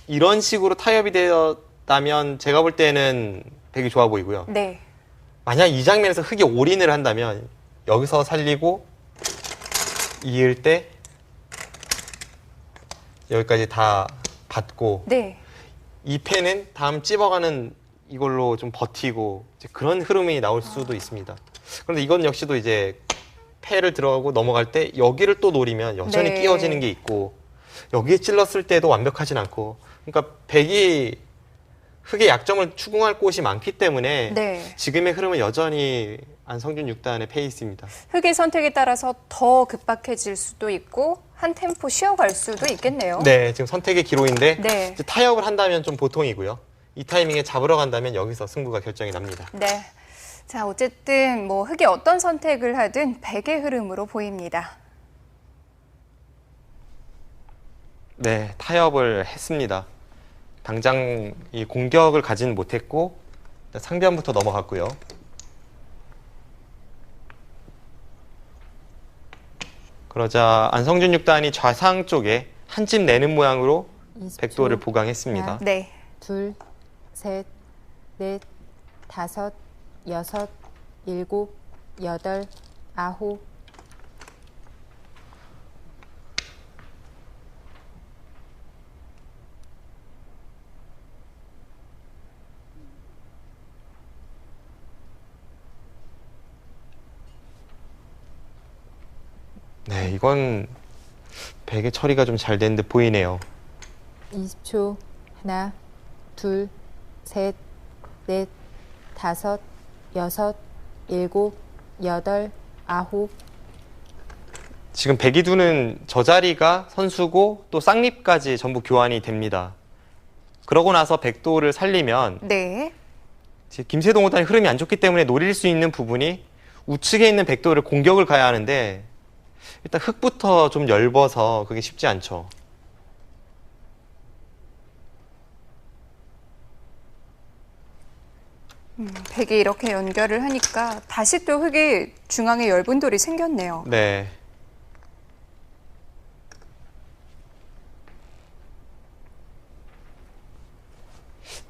이런 식으로 타협이 되었다면 제가 볼 때는 백이 좋아 보이고요. 네. 만약 이 장면에서 흙이 올인을 한다면 여기서 살리고 이을 때 여기까지 다 받고 네. 이 패는 다음 찝어가는 이걸로 좀 버티고 이제 그런 흐름이 나올 수도 있습니다. 그런데 이건 역시도 이제 패를 들어가고 넘어갈 때 여기를 또 노리면 여전히 네. 끼어지는 게 있고 여기에 찔렀을 때도 완벽하진 않고 그러니까 백이 흙의 약점을 추궁할 곳이 많기 때문에 네. 지금의 흐름은 여전히 안성준 6단의 페이스입니다. 흙의 선택에 따라서 더 급박해질 수도 있고 한 템포 쉬어갈 수도 있겠네요. 네, 지금 선택의 기로인데 네. 이제 타협을 한다면 좀 보통이고요. 이 타이밍에 잡으러 간다면 여기서 승부가 결정이 납니다. 네. 자, 어쨌든 뭐 흙이 어떤 선택을 하든 백의 흐름으로 보입니다. 네, 타협을 했습니다. 당장 이 공격을 가지는 못했고 상변부터 넘어갔고요. 그러자 안성준 6단이 좌상 쪽에 한 집 내는 모양으로 20초. 백도를 보강했습니다. 네. 둘, 셋, 넷, 다섯, 여섯, 일곱, 여덟, 아홉. 네, 이건 백의 처리가 좀 잘 된 듯 보이네요. 20초. 하나, 둘, 셋, 넷, 다섯, 여섯, 일곱, 여덟, 아홉. 지금 백이 두는 저 자리가 선수고 또 쌍립까지 전부 교환이 됩니다. 그러고 나서 백도를 살리면 네. 지금 김세동 5단이 흐름이 안 좋기 때문에 노릴 수 있는 부분이 우측에 있는 백도를 공격을 가야 하는데 일단 흙부터 좀 엷어서 그게 쉽지 않죠. 백이 이렇게 연결을 하니까 다시 또 흙이 중앙에 엷은 돌이 생겼네요. 네.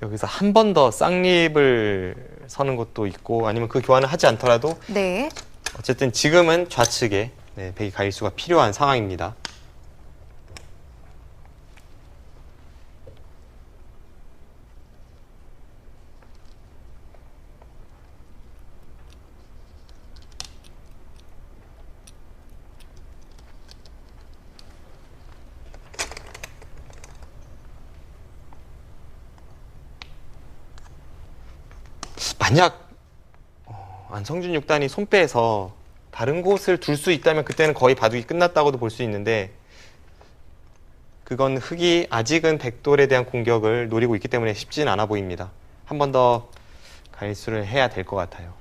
여기서 한 번 더 쌍립을 서는 것도 있고 아니면 그 교환을 하지 않더라도 네. 어쨌든 지금은 좌측에 네, 백이 가 일수가 필요한 상황입니다. 만약 안성준 6단이 손 빼서 다른 곳을 둘 수 있다면 그때는 거의 바둑이 끝났다고도 볼 수 있는데 그건 흙이 아직은 백돌에 대한 공격을 노리고 있기 때문에 쉽지는 않아 보입니다. 한 번 더 갈수를 해야 될 것 같아요.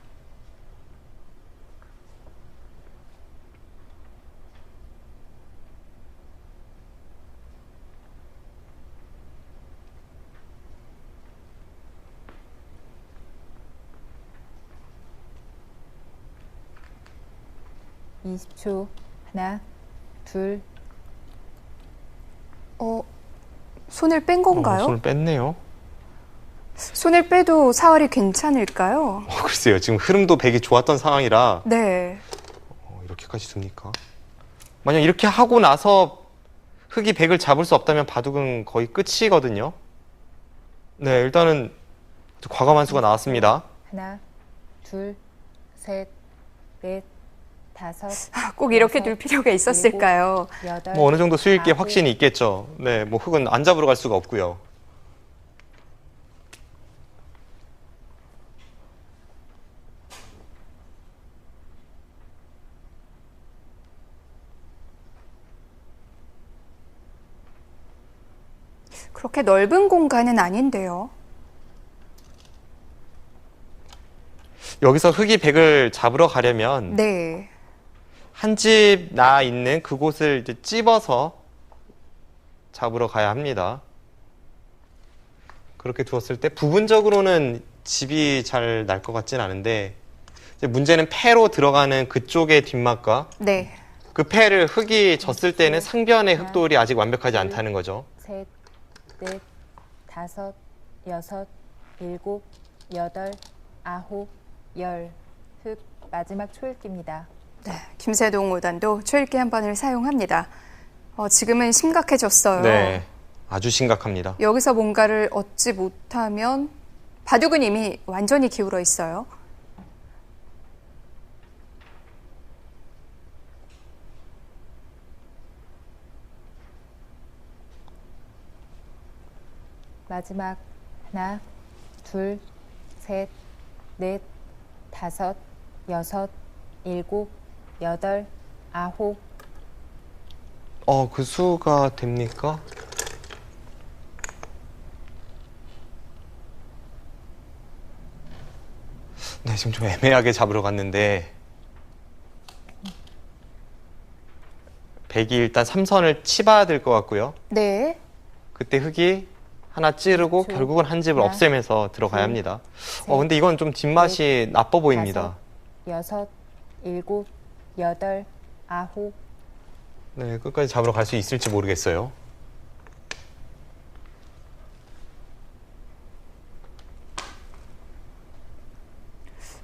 이십 초. 하나, 둘. 손을 뺀 건가요? 손을 뺐네요. 손을 빼도 사활이 괜찮을까요? 글쎄요. 지금 흐름도 백이 좋았던 상황이라 네. 이렇게까지 둡니까? 만약 이렇게 하고 나서 흑이 백을 잡을 수 없다면 바둑은 거의 끝이거든요. 네, 일단은 과감한 수가 나왔습니다. 하나, 둘, 셋, 넷, 다섯. 꼭 이렇게 둘 필요가 있었을까요? 여덟. 뭐 어느 정도 수익 있게 아홉. 확신이 있겠죠. 네, 뭐 흑은 안 잡으러 갈 수가 없고요. 그렇게 넓은 공간은 아닌데요. 여기서 흑이 백을 잡으러 가려면 네. 한 집 나 있는 그곳을 이제 찝어서 잡으러 가야 합니다. 그렇게 두었을 때 부분적으로는 집이 잘 날 것 같진 않은데 이제 문제는 패로 들어가는 그쪽의 뒷막과 네. 그 패를 흑이 졌을 때는 상변의 흑돌이 아직 완벽하지 않다는 거죠. 셋, 넷, 다섯, 여섯, 일곱, 여덟, 아홉, 열. 흑 마지막 초읽기입니다. 네. 김세동 5단도 초읽기 한 번을 사용합니다. 지금은 심각해졌어요. 네, 아주 심각합니다. 여기서 뭔가를 얻지 못하면 바둑은 이미 완전히 기울어 있어요. 마지막 하나, 둘, 셋, 넷, 다섯, 여섯, 일곱, 여덟, 아홉. 그 수가 됩니까? 네, 지금 좀 애매하게 잡으러 갔는데 백이 일단 3선을 치봐야 될 것 같고요. 네. 그때 흑이 하나 찌르고 줄, 결국은 한 집을 하나, 없애면서 들어가야 둘, 합니다. 셋, 근데 이건 좀 뒷맛이 나빠 보입니다. 여섯, 일곱, 여덟, 아홉. 네, 끝까지 잡으러 갈 수 있을지 모르겠어요.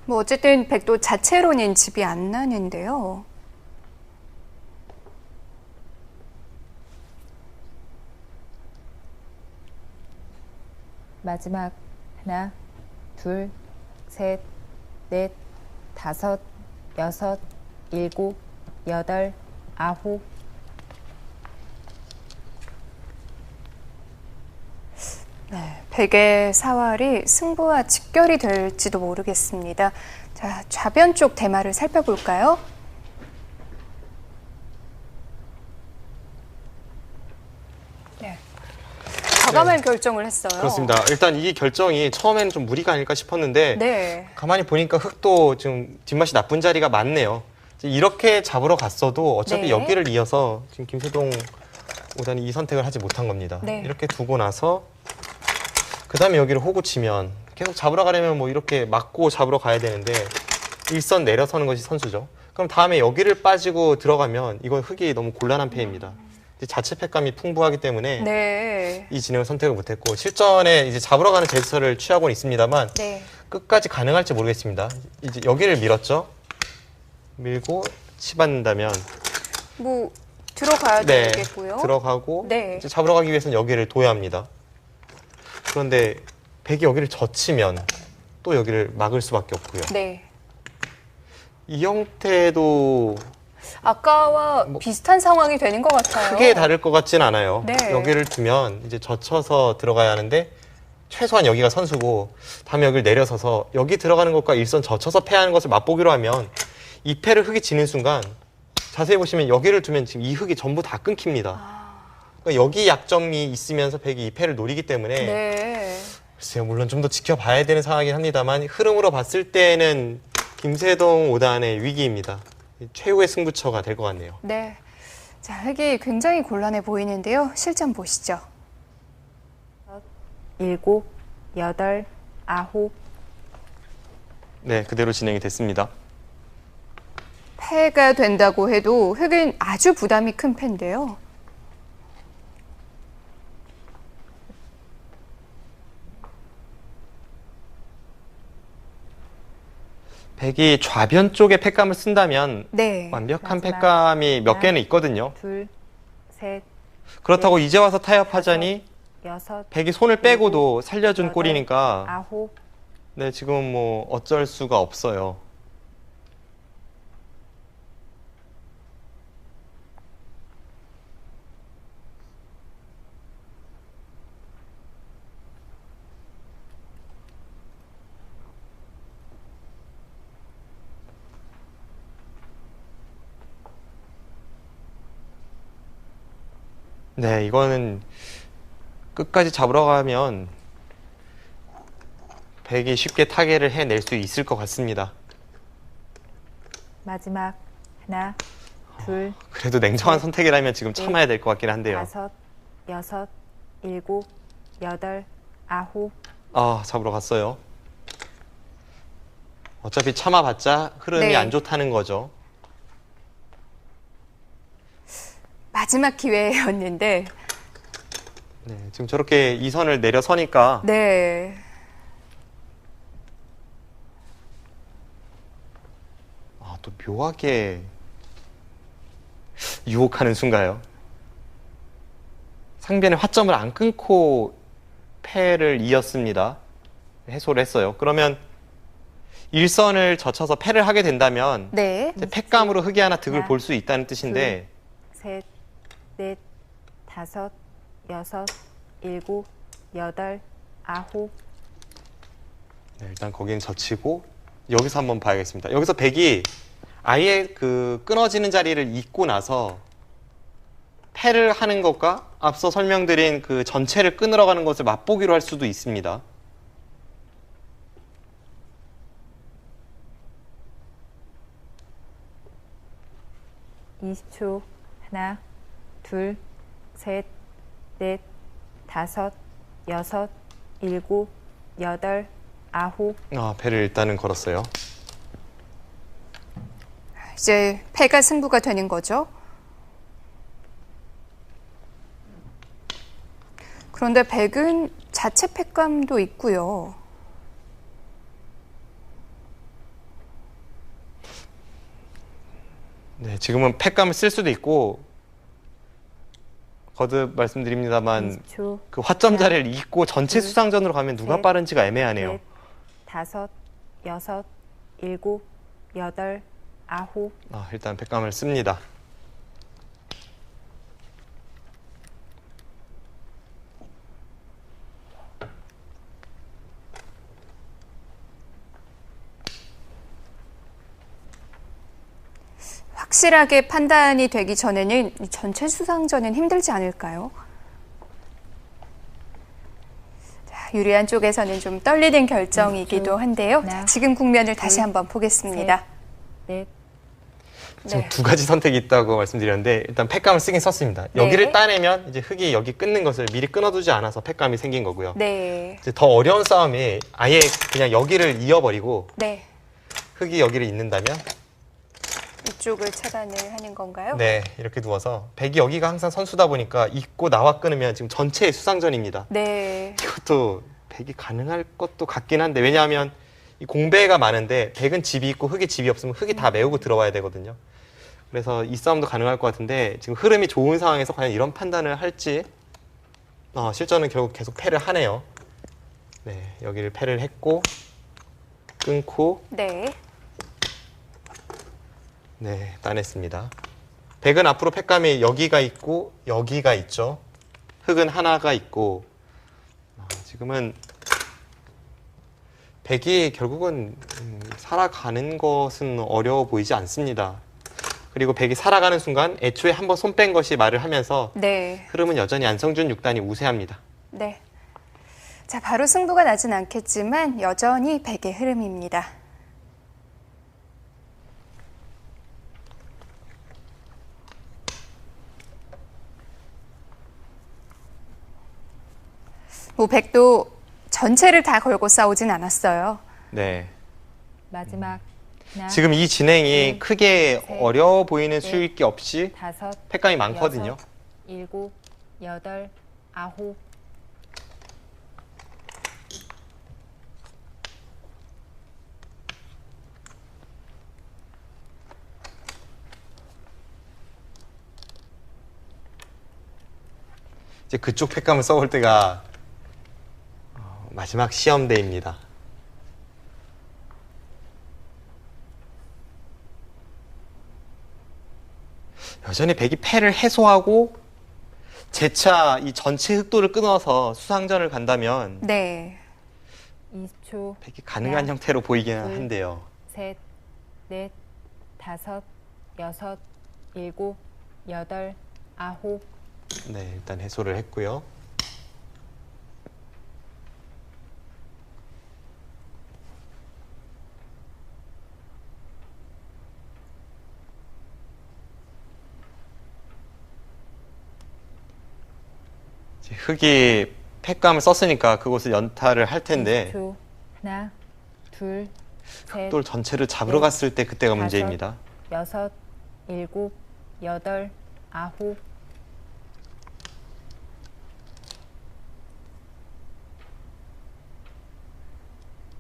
뭐 어쨌든 백도 자체로는 집이 안 나는데요. 마지막 하나, 둘, 셋, 넷, 다섯, 여섯, 일곱, 여덟, 아홉. 네, 백의 사활이 승부와 직결이 될지도 모르겠습니다. 자, 좌변 쪽 대마를 살펴볼까요? 네. 과감한 결정을 했어요. 그렇습니다. 일단 이 결정이 처음에는 좀 무리가 아닐까 싶었는데 네. 가만히 보니까 흑도 지금 뒷맛이 나쁜 자리가 많네요. 이렇게 잡으러 갔어도 어차피 네. 여기를 이어서 지금 김세동 5단이 이 선택을 하지 못한 겁니다. 네. 이렇게 두고 나서 그 다음에 여기를 호구 치면 계속 잡으러 가려면 뭐 이렇게 막고 잡으러 가야 되는데 일선 내려서는 것이 선수죠. 그럼 다음에 여기를 빠지고 들어가면 이건 흑이 너무 곤란한 패입니다. 이제 자체 패감이 풍부하기 때문에 네. 이 진행을 선택을 못했고 실전에 이제 잡으러 가는 제스처를 취하고는 있습니다만 네. 끝까지 가능할지 모르겠습니다. 이제 여기를 밀었죠. 밀고 치받는다면 뭐 들어가야 네, 되겠고요. 들어가고 네. 이제 잡으러 가기 위해서는 여기를 둬야 합니다. 그런데 백이 여기를 젖히면 또 여기를 막을 수밖에 없고요. 네. 이 형태도 아까와 비슷한 상황이 되는 것 같아요. 크게 다를 것 같진 않아요. 네. 여기를 두면 이제 젖혀서 들어가야 하는데 최소한 여기가 선수고 다음에 여기를 내려서서 여기 들어가는 것과 일선 젖혀서 패하는 것을 맛보기로 하면 이 패를 흑이 지는 순간 자세히 보시면 여기를 두면 지금 이 흑이 전부 다 끊깁니다. 그러니까 여기 약점이 있으면서 백이 이 패를 노리기 때문에 네. 글쎄요, 물론 좀 더 지켜봐야 되는 상황이긴 합니다만 흐름으로 봤을 때는 김세동 5단의 위기입니다. 최후의 승부처가 될 것 같네요. 네. 자, 흑이 굉장히 곤란해 보이는데요. 실전 보시죠. 일곱, 여덟, 아홉. 네, 그대로 진행이 됐습니다. 패가 된다고 해도 흑은 아주 부담이 큰 패인데요. 백이 좌변 쪽에 패감을 쓴다면 네. 완벽한 마지막. 패감이 몇 하나, 개는 있거든요. 둘, 셋, 그렇다고 이제 와서 타협하자니 여섯, 백이 손을 빼고도 살려준 여덟, 꼴이니까 아홉, 네, 지금 뭐 어쩔 수가 없어요. 네, 이거는 끝까지 잡으러 가면 백이 쉽게 타개를 해낼 수 있을 것 같습니다. 마지막 하나, 둘, 그래도 냉정한 선택이라면 지금 참아야 될 것 같긴 한데요. 다섯, 여섯, 일곱, 여덟, 아홉. 아, 잡으러 갔어요. 어차피 참아봤자 흐름이 네. 안 좋다는 거죠. 마지막 기회였는데, 네, 지금 저렇게 이 선을 내려서니까 네. 아, 또 묘하게 유혹하는 순가요. 상변의 화점을 안 끊고 패를 이었습니다. 해소를 했어요. 그러면 일선을 젖혀서 패를 하게 된다면 네. 이제 패감으로 흙이 하나 득을 하나, 볼 수 있다는 뜻인데 셋, 넷, 다섯, 여섯, 일곱, 여덟, 아홉. 네, 일단 거기는 젖히고 여기서 한번 봐야겠습니다. 여기서 백이 아예 그 끊어지는 자리를 잇고 나서 패를 하는 것과 앞서 설명드린 그 전체를 끊으러 가는 것을 맛보기로 할 수도 있습니다. 이십 초 하나, 둘, 셋, 넷, 다섯, 여섯, 일곱, 여덟, 아홉. 아, 패를 일단은 걸었어요. 이제 패가 승부가 되는 거죠. 그런데 백은 자체 패감도 있고요. 네, 지금은 패감을 쓸 수도 있고 거듭 말씀드립니다만 20초. 그 화점 자리를 잇고 전체 둘, 수상전으로 가면 누가 셋, 빠른지가 애매하네요. 넷, 다섯, 여섯, 일곱, 여덟, 아홉. 아, 일단 패감을 씁니다. 확실하게 판단이 되기 전에는 이 전체 수상전은 힘들지 않을까요? 자, 유리한 쪽에서는 좀 떨리는 결정이기도 한데요. 자, 지금 국면을 다시 한번 보겠습니다. 넷, 지금 네. 두 가지 선택이 있다고 말씀드렸는데 일단 패감을 쓰긴 썼습니다. 여기를 네. 따내면 이제 흙이 여기 끊는 것을 미리 끊어두지 않아서 패감이 생긴 거고요. 네. 이제 더 어려운 싸움이 아예 그냥 여기를 이어버리고 네. 흙이 여기를 잇는다면 이쪽을 차단을 하는 건가요? 네, 이렇게 누워서 백이 여기가 항상 선수다 보니까 잇고 나와 끊으면 지금 전체의 수상전입니다. 네. 이것도 백이 가능할 것도 같긴 한데 왜냐하면 이 공배가 많은데 백은 집이 있고 흙이 집이 없으면 흙이 다 메우고 들어와야 되거든요. 그래서 이 싸움도 가능할 것 같은데 지금 흐름이 좋은 상황에서 과연 이런 판단을 할지 실전은 결국 계속 패를 하네요. 네, 여기를 패를 했고 끊고 네. 네, 따냈습니다. 백은 앞으로 패감이 여기가 있고 여기가 있죠. 흙은 하나가 있고 지금은 백이 결국은 살아가는 것은 어려워 보이지 않습니다. 그리고 백이 살아가는 순간 애초에 한번 손 뺀 것이 말을 하면서 네. 흐름은 여전히 안성준 6단이 우세합니다. 네. 자, 바로 승부가 나진 않겠지만 여전히 백의 흐름입니다. 뭐 백도 전체를 다 걸고 싸우진 않았어요. 네. 마지막 하나, 지금 이 진행이 크게 셋, 어려워 보이는 넷, 수익이 없이 다섯, 패감이 많거든요. 여섯, 일곱, 여덟, 아홉. 이제 그쪽 팩감을 써볼 때가 마지막 시험대입니다. 여전히 백이 패를 해소하고 재차 이 전체 흑도를 끊어서 수상전을 간다면 네. 20초. 백이 가능한 하나, 형태로 보이기는 둘, 한데요. 셋, 넷, 다섯, 여섯, 일곱, 여덟, 아홉. 네, 일단 해소를 했고요. 이제 흑이 팩감을 썼으니까 그곳을 연타를 할 텐데 20초. 하나, 둘, 셋, 흑돌 전체를 잡으러 넷, 갔을 때 그때가 다섯, 문제입니다. 여섯, 일곱, 여덟, 아홉.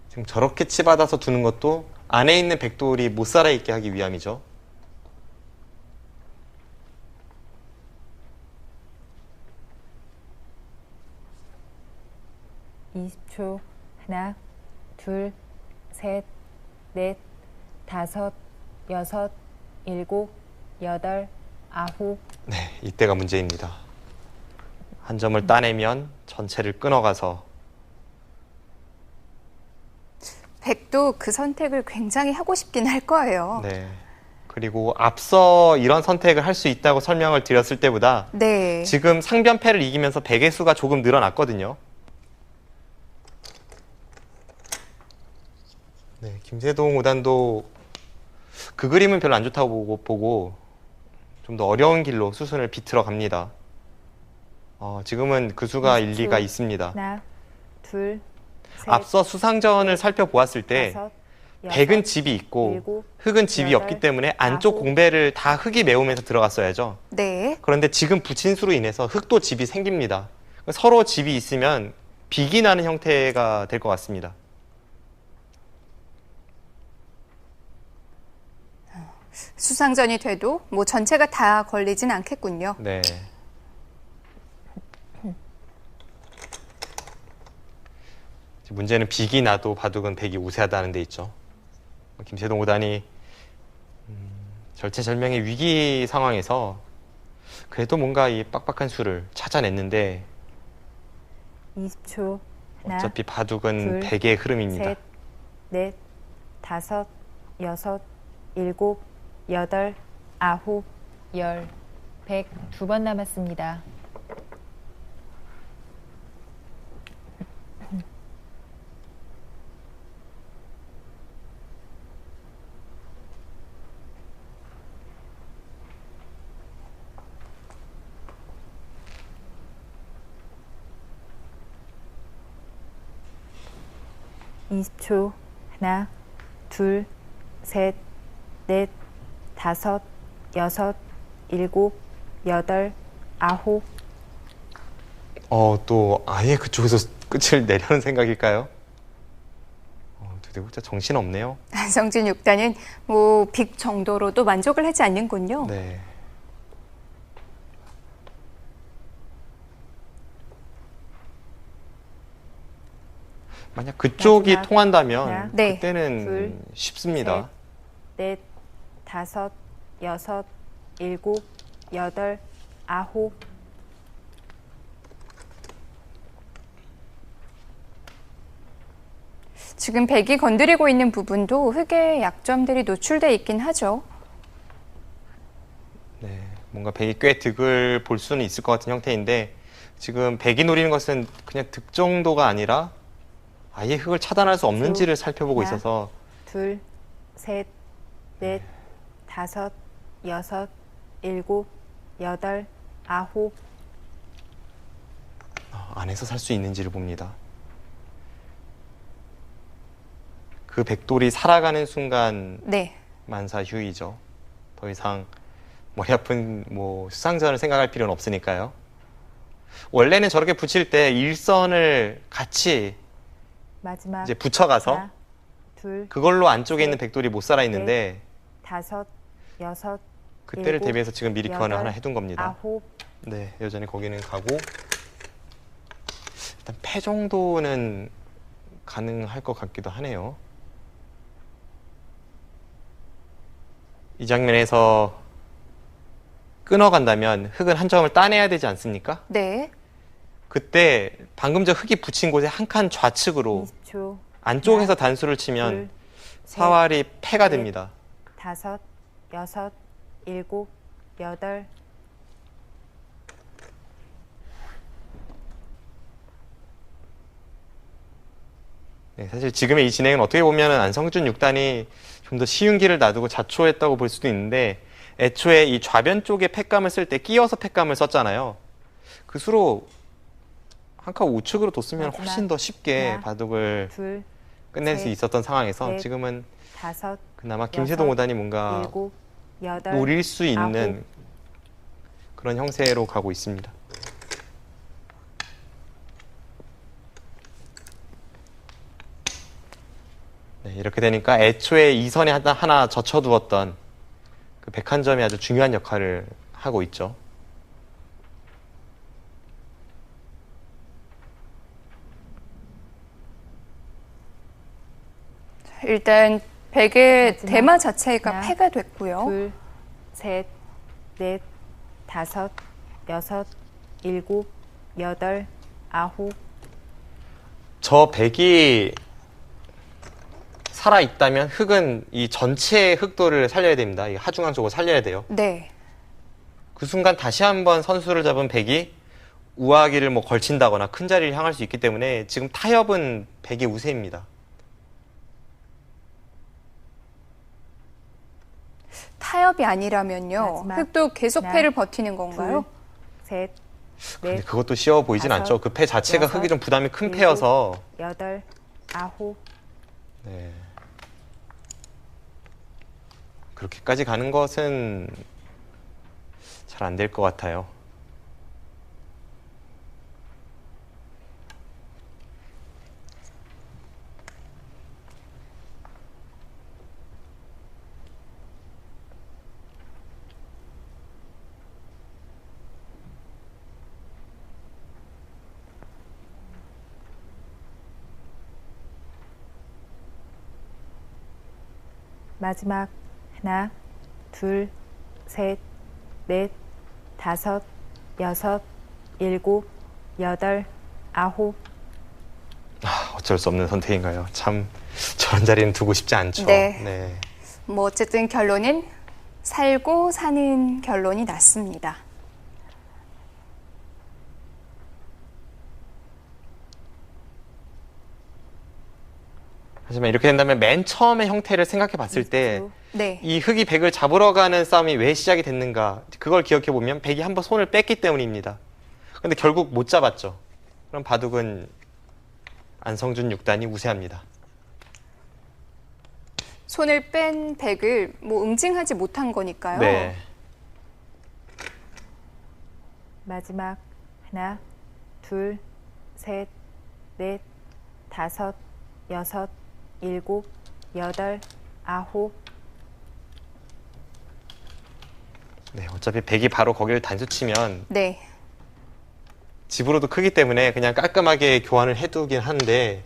지금 저렇게 치받아서 두는 것도 안에 있는 백돌이 못 살아있게 하기 위함이죠. 이십 초. 하나, 둘, 셋, 넷, 다섯, 여섯, 일곱, 여덟, 아홉. 네, 이때가 문제입니다. 한 점을 따내면 전체를 끊어가서 백도 그 선택을 굉장히 하고 싶긴 할 거예요. 네. 그리고 앞서 이런 선택을 할 수 있다고 설명을 드렸을 때보다 네. 지금 상변패를 이기면서 백의 수가 조금 늘어났거든요. 네, 김세동 5단도 그 그림은 별로 안 좋다고 보고 좀 더 어려운 길로 수순을 비틀어 갑니다. 지금은 그 수가 20초. 일리가 있습니다. 하나, 둘, 셋, 앞서 수상전을 살펴보았을 때 다섯, 여섯, 백은 집이 있고 일곱, 흑은 집이 여덟, 없기 때문에 안쪽 아홉. 공배를 다 흑이 메우면서 들어갔어야죠. 네. 그런데 지금 붙인 수로 인해서 흑도 집이 생깁니다. 서로 집이 있으면 빅이 나는 형태가 될 것 같습니다. 수상전이 돼도 뭐 전체가 다 걸리진 않겠군요. 네. 문제는 빅이 나도 바둑은 백이 우세하다는 데 있죠. 김세동 5단이 절체절명의 위기 상황에서 그래도 뭔가 이 빡빡한 수를 찾아냈는데 20초. 하나, 어차피 바둑은 둘, 백의 흐름입니다. 셋, 넷, 다섯, 여섯, 일곱, 여덟, 아홉, 열, 백. 두 번 남았습니다. 이십 초. 하나, 둘, 셋, 넷, 다섯, 여섯, 일곱, 여덟, 아홉. 또 아예 그쪽에서 끝을 내려는 생각일까요? 진짜 정신없네요. 안성준 6단은 뭐 빅 정도로도 만족을 하지 않는군요. 네. 만약 그쪽이 마지막 통한다면 하나, 네. 그때는 둘, 쉽습니다. 넷, 다섯, 여섯, 일곱, 여덟, 아홉. 지금 백이 건드리고 있는 부분도 흑의 약점들이 노출돼 있긴 하죠. 네, 뭔가 백이 꽤 득을 볼 수는 있을 것 같은 형태인데 지금 백이 노리는 것은 그냥 득 정도가 아니라 아예 흑을 차단할 수 없는지를 살펴보고 하나, 있어서 둘, 셋, 넷, 다섯, 여섯, 일곱, 여덟, 아홉. 안에서 살 수 있는지를 봅니다. 그 백돌이 살아가는 순간 네. 만사휴이죠. 더 이상 머리 아픈 수상전을 생각할 필요는 없으니까요. 원래는 저렇게 붙일 때 일선을 같이 마지막 이제 붙여가서 하나, 둘, 그걸로 안쪽에 셋, 있는 백돌이 못 살아 있는데 다섯, 여섯, 그때를 일곱, 대비해서 지금 미리 교환을 여덟, 하나 해둔 겁니다. 아홉. 네, 여전히 거기는 가고 일단 패 정도는 가능할 것 같기도 하네요. 이 장면에서 끊어간다면 흙은 한 점을 따내야 되지 않습니까? 네. 그때 방금 전 흙이 붙인 곳에 한 칸 좌측으로 20초. 안쪽에서 하나, 단수를 치면 둘, 사활이 패가 넷, 됩니다. 5, 6, 7, 8. 네, 사실 지금의 이 진행은 어떻게 보면 안성준 6단이 좀 더 쉬운 길을 놔두고 자초했다고 볼 수도 있는데 애초에 이 좌변 쪽에 팩감을 쓸 때 끼워서 팩감을 썼잖아요. 그 수로 한 칸 우측으로 뒀으면 마지막. 훨씬 더 쉽게 하나, 바둑을 둘, 끝낼 수 셋, 있었던 상황에서 넷, 지금은 5, 그나마 김세동 여섯, 5단이 뭔가 7, 8. 노릴 수 있는 아홉. 그런 형세로 가고 있습니다. 네, 이렇게 되니까 애초에 이 선에 하나 젖혀두었던 그 백한점이 아주 중요한 역할을 하고 있죠. 일단 백의 마지막. 대마 자체가 하나, 패가 됐고요. 둘, 셋, 넷, 5, 6, 7, 8, 9. 저 백이 살아있다면 흙은 이 전체 흙도를 살려야 됩니다. 이 하중앙 쪽을 살려야 돼요. 네. 그 순간 다시 한번 선수를 잡은 백이 우아기를 뭐 걸친다거나 큰 자리를 향할 수 있기 때문에 지금 타협은 백의 우세입니다. 타협이 아니라면요. 마지막. 흙도 계속 하나, 패를 버티는 건가요? 셋, 근데 넷, 그것도 쉬워 보이진 다섯, 않죠. 그 패 자체가 여섯, 흙이 좀 부담이 큰 일곱. 패여서 8, 9. 네. 그렇게까지 가는 것은 잘 안 될 것 같아요. 마지막 하나, 둘, 셋, 넷, 5, 6, 7, 8, 9. 어쩔 수 없는 선택인가요? 참 저런 자리는 두고 싶지 않죠. 네. 뭐 어쨌든 결론은 살고 사는 결론이 났습니다. 하지만 이렇게 된다면 맨 처음의 형태를 생각해 봤을 때 네. 이 흙이 백을 잡으러 가는 싸움이 왜 시작이 됐는가 그걸 기억해 보면 백이 한번 손을 뺐기 때문입니다. 근데 결국 못 잡았죠. 그럼 바둑은 안성준 6단이 우세합니다. 손을 뺀 백을 뭐 응징하지 못한 거니까요. 네. 마지막 하나, 둘, 셋, 넷, 5, 6, 7, 8, 9. 네, 어차피 백이 바로 거기를 단수치면 네. 집으로도 크기 때문에 그냥 깔끔하게 교환을 해두긴 하는데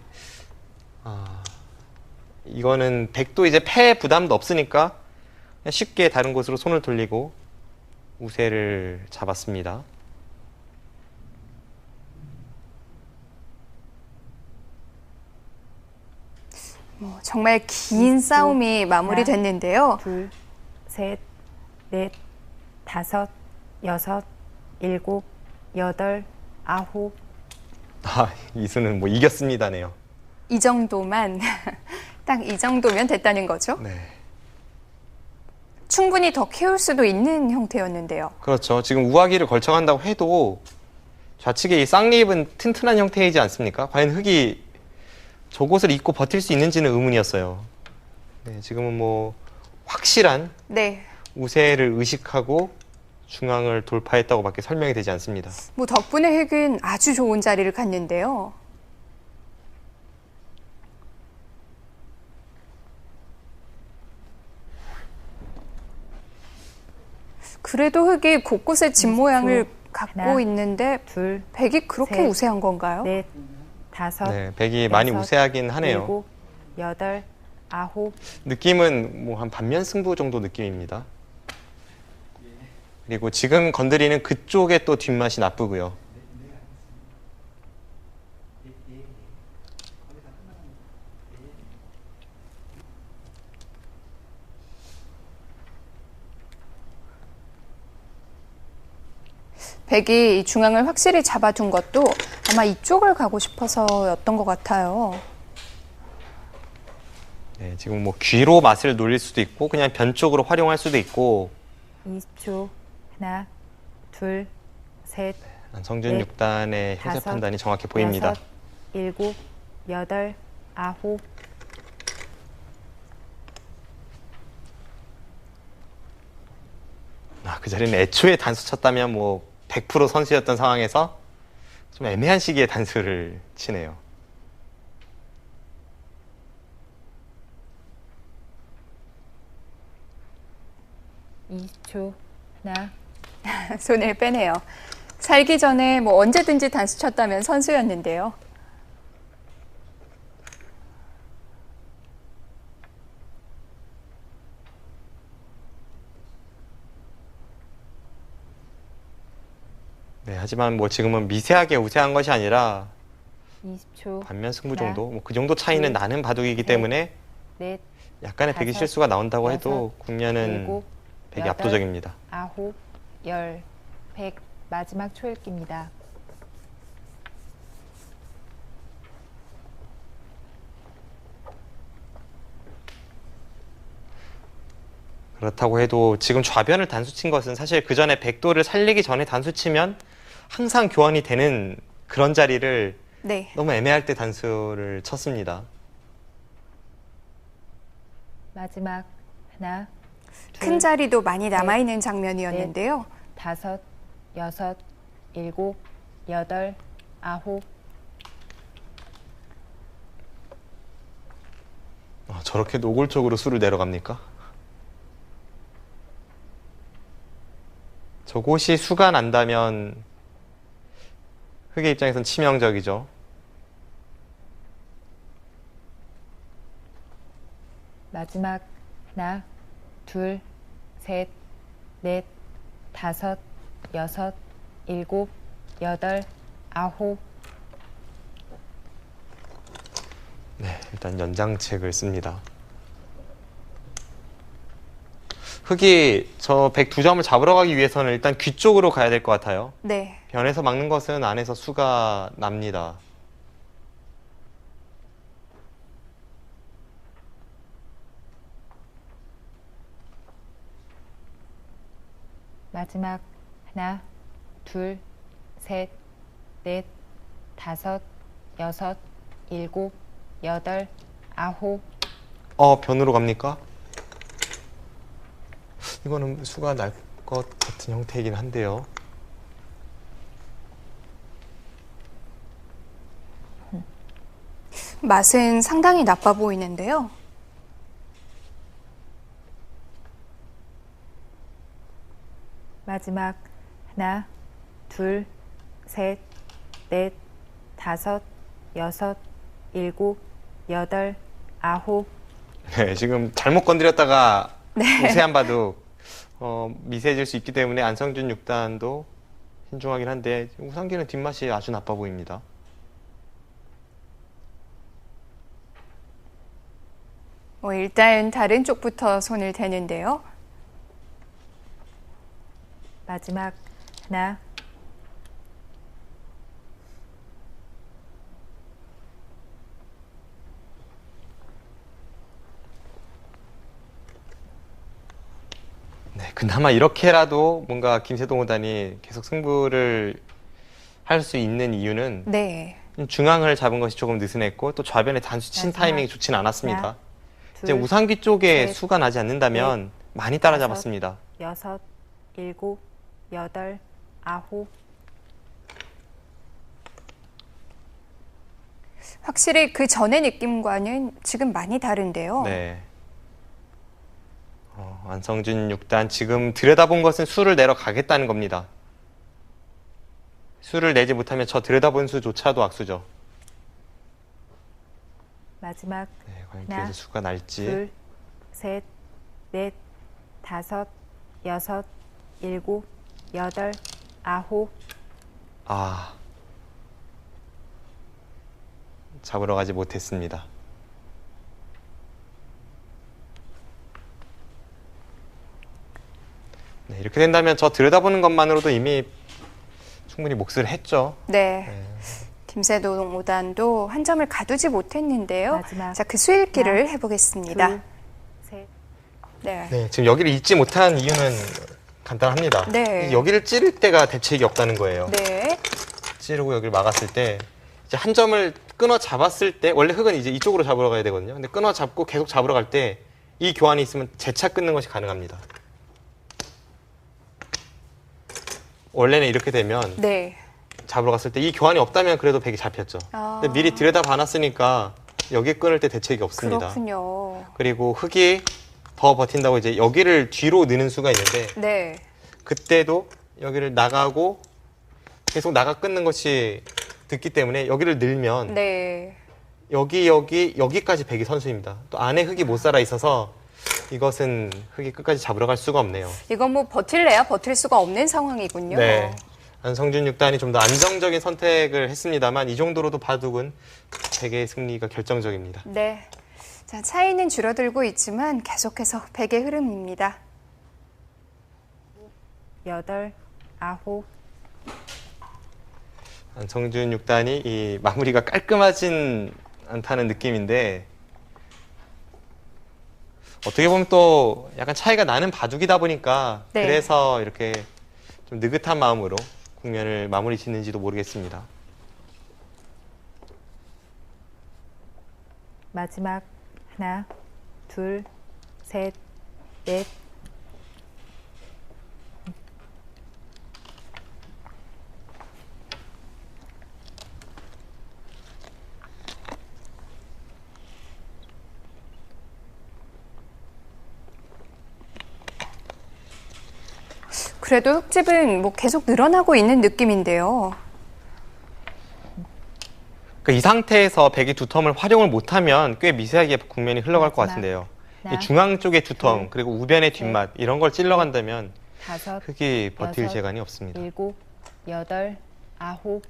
이거는 백도 이제 패 부담도 없으니까 그냥 쉽게 다른 곳으로 손을 돌리고 우세를 잡았습니다. 뭐 정말 긴 싸움이 마무리됐는데요. 둘, 셋, 넷, 5, 6, 7, 8, 9. 이수는 뭐 이겼습니다네요. 이 정도만 딱 이 정도면 됐다는 거죠. 네. 충분히 더 키울 수도 있는 형태였는데요. 그렇죠. 지금 우아기를 걸쳐간다고 해도 좌측의 이 쌍립은 튼튼한 형태이지 않습니까? 과연 흙이 저곳을 잇고 버틸 수 있는지는 의문이었어요. 네, 지금은 뭐 확실한 네. 우세를 의식하고 중앙을 돌파했다고밖에 설명이 되지 않습니다. 뭐 덕분에 흙은 아주 좋은 자리를 갔는데요. 그래도 흙이 곳곳에 집 모양을 갖고 하나, 있는데 둘, 백이 그렇게 셋, 우세한 건가요? 넷, 다섯, 네, 백이 많이 여섯, 우세하긴 하네요. 일곱, 여덟, 아홉, 느낌은 뭐 한 반면 승부 정도 느낌입니다. 그리고 지금 건드리는 그쪽에 또 뒷맛이 나쁘고요. 백이 이 중앙을 확실히 잡아둔 것도 아마 이쪽을 가고 싶어서였던 것 같아요. 네, 지금 뭐 귀로 맛을 놀릴 수도 있고 그냥 변 쪽으로 활용할 수도 있고 20초. 하나, 둘, 셋, 안성준 넷, 6단의 형세 다섯, 판단이 정확해 보입니다. 여섯, 일곱, 여덟, 아홉, 그 자리는 애초에 단수 쳤다면 뭐 100% 선수였던 상황에서 좀 애매한 시기에 단수를 치네요. 이십 초. 하나, 손을 빼네요. 살기 전에 뭐 언제든지 단수 쳤다면 선수였는데요. 네, 하지만 뭐 지금은 미세하게 우세한 것이 아니라 20초. 반면 승부 하나, 정도, 뭐 그 정도 차이는 둘, 나는 바둑이기 셋, 때문에 넷, 약간의 백이 다섯, 실수가 나온다고 해도 여섯, 국면은 일곱, 백이 여덟, 압도적입니다. 아홉, 열, 백. 마지막 초읽기입니다. 그렇다고 해도 지금 좌변을 단수 친 것은 사실 그 전에 백도를 살리기 전에 단수 치면 항상 교환이 되는 그런 자리를 네. 너무 애매할 때 단수를 쳤습니다. 마지막 하나, 큰 둘, 자리도 많이 남아있는 장면이었는데요. 다섯, 여섯, 일곱, 여덟, 아홉, 저렇게 노골적으로 수를 내려갑니까? 저곳이 수가 난다면 흑의 입장에선 치명적이죠. 마지막 하나, 둘, 셋, 넷, 다섯, 여섯, 일곱, 여덟, 아홉, 네, 일단 연장책을 씁니다. 흑이 저 백 두 점을 잡으러 가기 위해서는 일단 귀 쪽으로 가야 될 것 같아요. 네. 변에서 막는 것은 안에서 수가 납니다. 마지막 하나, 둘, 셋, 넷, 다섯, 여섯, 일곱, 여덟, 아홉, 변으로 갑니까? 이거는 수가 날 것 같은 형태이긴 한데요. 맛은 상당히 나빠 보이는데요. 마지막 하나, 둘, 셋, 넷, 다섯, 여섯, 일곱, 여덟, 아홉, 네, 지금 잘못 건드렸다가 네. 우세한 바둑 미세해질 수 있기 때문에 안성준 6단도 신중하긴 한데 우상기는 뒷맛이 아주 나빠 보입니다. 일단 다른 쪽부터 손을 대는데요. 마지막 하나, 네, 그나마 이렇게라도 뭔가 김세동 구단이 계속 승부를 할 수 있는 이유는 네. 중앙을 잡은 것이 조금 느슨했고 또 좌변에 단수 친 마지막 타이밍이 좋지는 않았습니다. 하나, 이제 둘, 우상기 쪽에 셋, 수가 나지 않는다면 많이 따라잡았습니다. 여섯, 일곱, 여덟, 아홉, 확실히 그 전의 느낌과는 지금 많이 다른데요. 네. 안성준 6단 지금 들여다본 것은 수를 내려가겠다는 겁니다. 수를 내지 못하면 저 들여다본 수조차도 악수죠. 마지막 네, 과연 하나, 기회의 수가 날지. 둘, 셋, 넷, 다섯, 여섯, 일곱, 여덟, 아홉. 아, 잡으러 가지 못했습니다. 네, 이렇게 된다면 저 들여다보는 것만으로도 이미 충분히 몫을 했죠. 네. 네. 김세동 5단도 한 점을 가두지 못했는데요. 마지막 자, 그 수일기를 하나, 해보겠습니다. 둘, 셋. 네. 네, 지금 여기를 잊지 못한 이유는 간단합니다. 네. 여기를 찌를 때가 대책이 없다는 거예요. 네. 찌르고 여기를 막았을 때 이제 한 점을 끊어 잡았을 때 원래 흙은 이제 이쪽으로 잡으러 가야 되거든요. 근데 끊어 잡고 계속 잡으러 갈 때 이 교환이 있으면 재차 끊는 것이 가능합니다. 원래는 이렇게 되면 네. 잡으러 갔을 때 이 교환이 없다면 그래도 백이 잡혔죠. 아. 근데 미리 들여다 봐놨으니까 여기 끊을 때 대책이 없습니다. 그렇군요. 그리고 흙이 더 버틴다고 이제 여기를 뒤로 느는 수가 있는데 네. 그때도 여기를 나가고 계속 나가 끊는 것이 듣기 때문에 여기를 늘면 네. 여기까지 백이 선수입니다. 또 안에 흙이 못 살아 있어서 이것은 흙이 끝까지 잡으러 갈 수가 없네요. 이건 뭐 버틸래야 버틸 수가 없는 상황이군요. 네. 안성준 6단이 좀 더 안정적인 선택을 했습니다만 이 정도로도 바둑은 백의 승리가 결정적입니다. 네. 자, 차이는 줄어들고 있지만 계속해서 백의 흐름입니다. 여덟, 아홉. 안성준 6단이 이 마무리가 깔끔하진 않다는 느낌인데 어떻게 보면 또 약간 차이가 나는 바둑이다 보니까 네. 그래서 이렇게 좀 느긋한 마음으로 국면을 마무리 짓는지도 모르겠습니다. 마지막 하나, 둘, 셋, 넷. 그래도 흙집은 뭐 계속 늘어나고 있는 느낌인데요. 그러니까 이 상태에서 백이 두 텀을 활용을 못하면 꽤 미세하게 국면이 흘러갈 것 마지막 같은데요. 하나, 이 중앙 쪽의 두 텀 둘, 그리고 우변의 뒷맛 이런 걸 찔러간다면 다섯, 흙이 버틸 여섯, 재간이 없습니다. 일곱, 여덟, 아홉.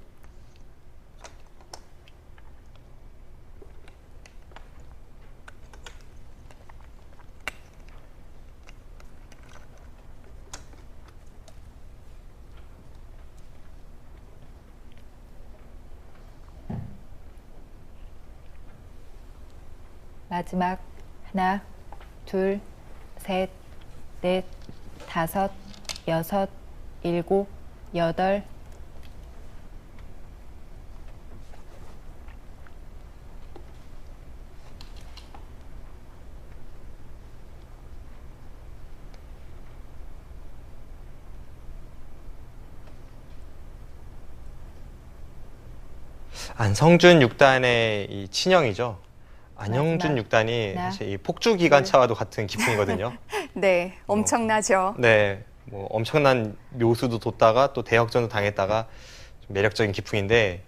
마지막 하나, 둘, 셋, 넷, 다섯, 여섯, 일곱, 여덟. 안성준 6단의 이 친형이죠. 안영준 마지막 6단이 하나, 사실 이 폭주 기관차와도 같은 기풍이거든요. 네. 엄청나죠. 네, 뭐 엄청난 묘수도 뒀다가 또 대역전도 당했다가 좀 매력적인 기풍인데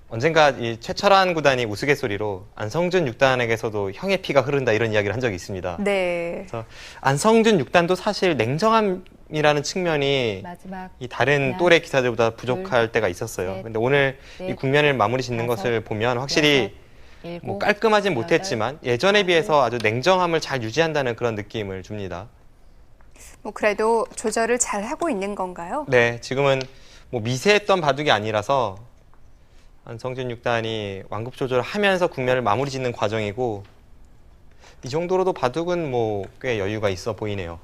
언젠가 이 최철한 구단이 우스갯소리로 안성준 6단에게서도 형의 피가 흐른다 이런 이야기를 한 적이 있습니다. 네. 그래서 안성준 6단도 사실 냉정함이라는 측면이 마지막 이 다른 하나, 또래 기사들보다 부족할 때가 있었어요. 셋, 근데 오늘 이 넷, 국면을 마무리 짓는 다섯, 것을 보면 확실히 일곱, 뭐 깔끔하진 여덟, 못했지만 예전에 비해서 아주 냉정함을 잘 유지한다는 그런 느낌을 줍니다. 뭐 그래도 조절을 잘 하고 있는 건가요? 네, 지금은 뭐 미세했던 바둑이 아니라서 안성준 6단이 완급 조절을 하면서 국면을 마무리 짓는 과정이고 이 정도로도 바둑은 뭐 꽤 여유가 있어 보이네요.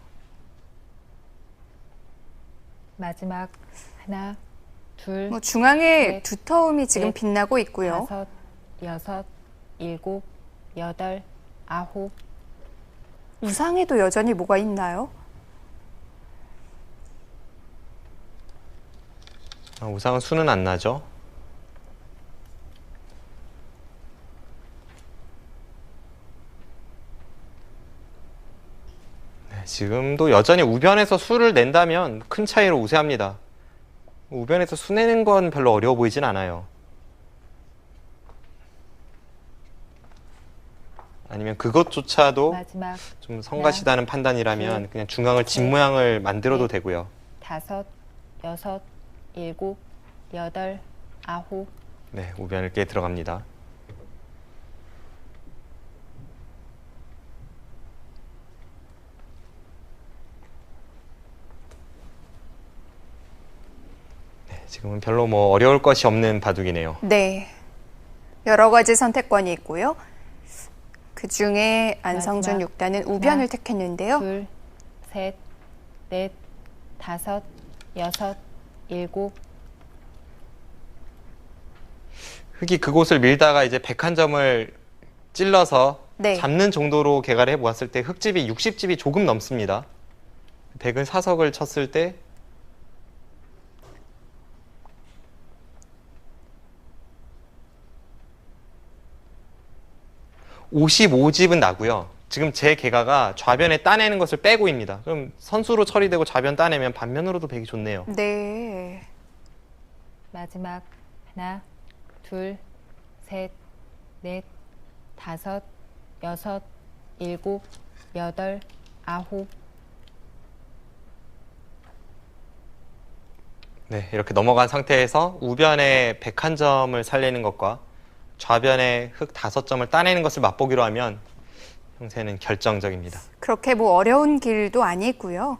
마지막 하나, 둘, 뭐 중앙에 넷, 두터움이 지금 넷, 빛나고 있고요. 다섯, 여섯, 일곱, 여덟, 아홉. 우상에도 여전히 뭐가 있나요? 우상은 수는 안 나죠. 네, 지금도 여전히 우변에서 수를 낸다면 큰 차이로 우세합니다. 우변에서 수 내는 건 별로 어려워 보이진 않아요. 아니면 그것조차도 마지막 좀 성가시다는 판단이라면 둘, 그냥 중앙을 집 셋, 모양을 만들어도 넷. 되고요. 5, 6, 7, 8, 9. 네, 우변을 깨 들어갑니다. 네, 지금은 별로 뭐 어려울 것이 없는 바둑이네요. 네. 여러 가지 선택권이 있고요. 그 중에 안성준 마지막. 6단은 우변을 하나, 택했는데요. 둘, 셋, 넷, 5, 6, 7. 흑이 그곳을 밀다가 이제 101점을 찔러서 네. 잡는 정도로 개가를 해보았을 때 흑집이 60집이 조금 넘습니다. 100은 사석을 쳤을 때 55집은 나고요. 지금 제 개가가 좌변에 따내는 것을 빼고입니다. 그럼 선수로 처리되고 좌변 따내면 반면으로도 배기 좋네요. 네. 마지막 하나, 둘, 셋, 넷, 5, 6, 7, 8, 9. 네, 이렇게 넘어간 상태에서 우변에 101점을 살리는 것과 좌변에 흑 5점을 따내는 것을 맛보기로 하면 형세는 결정적입니다. 그렇게 뭐 어려운 길도 아니고요.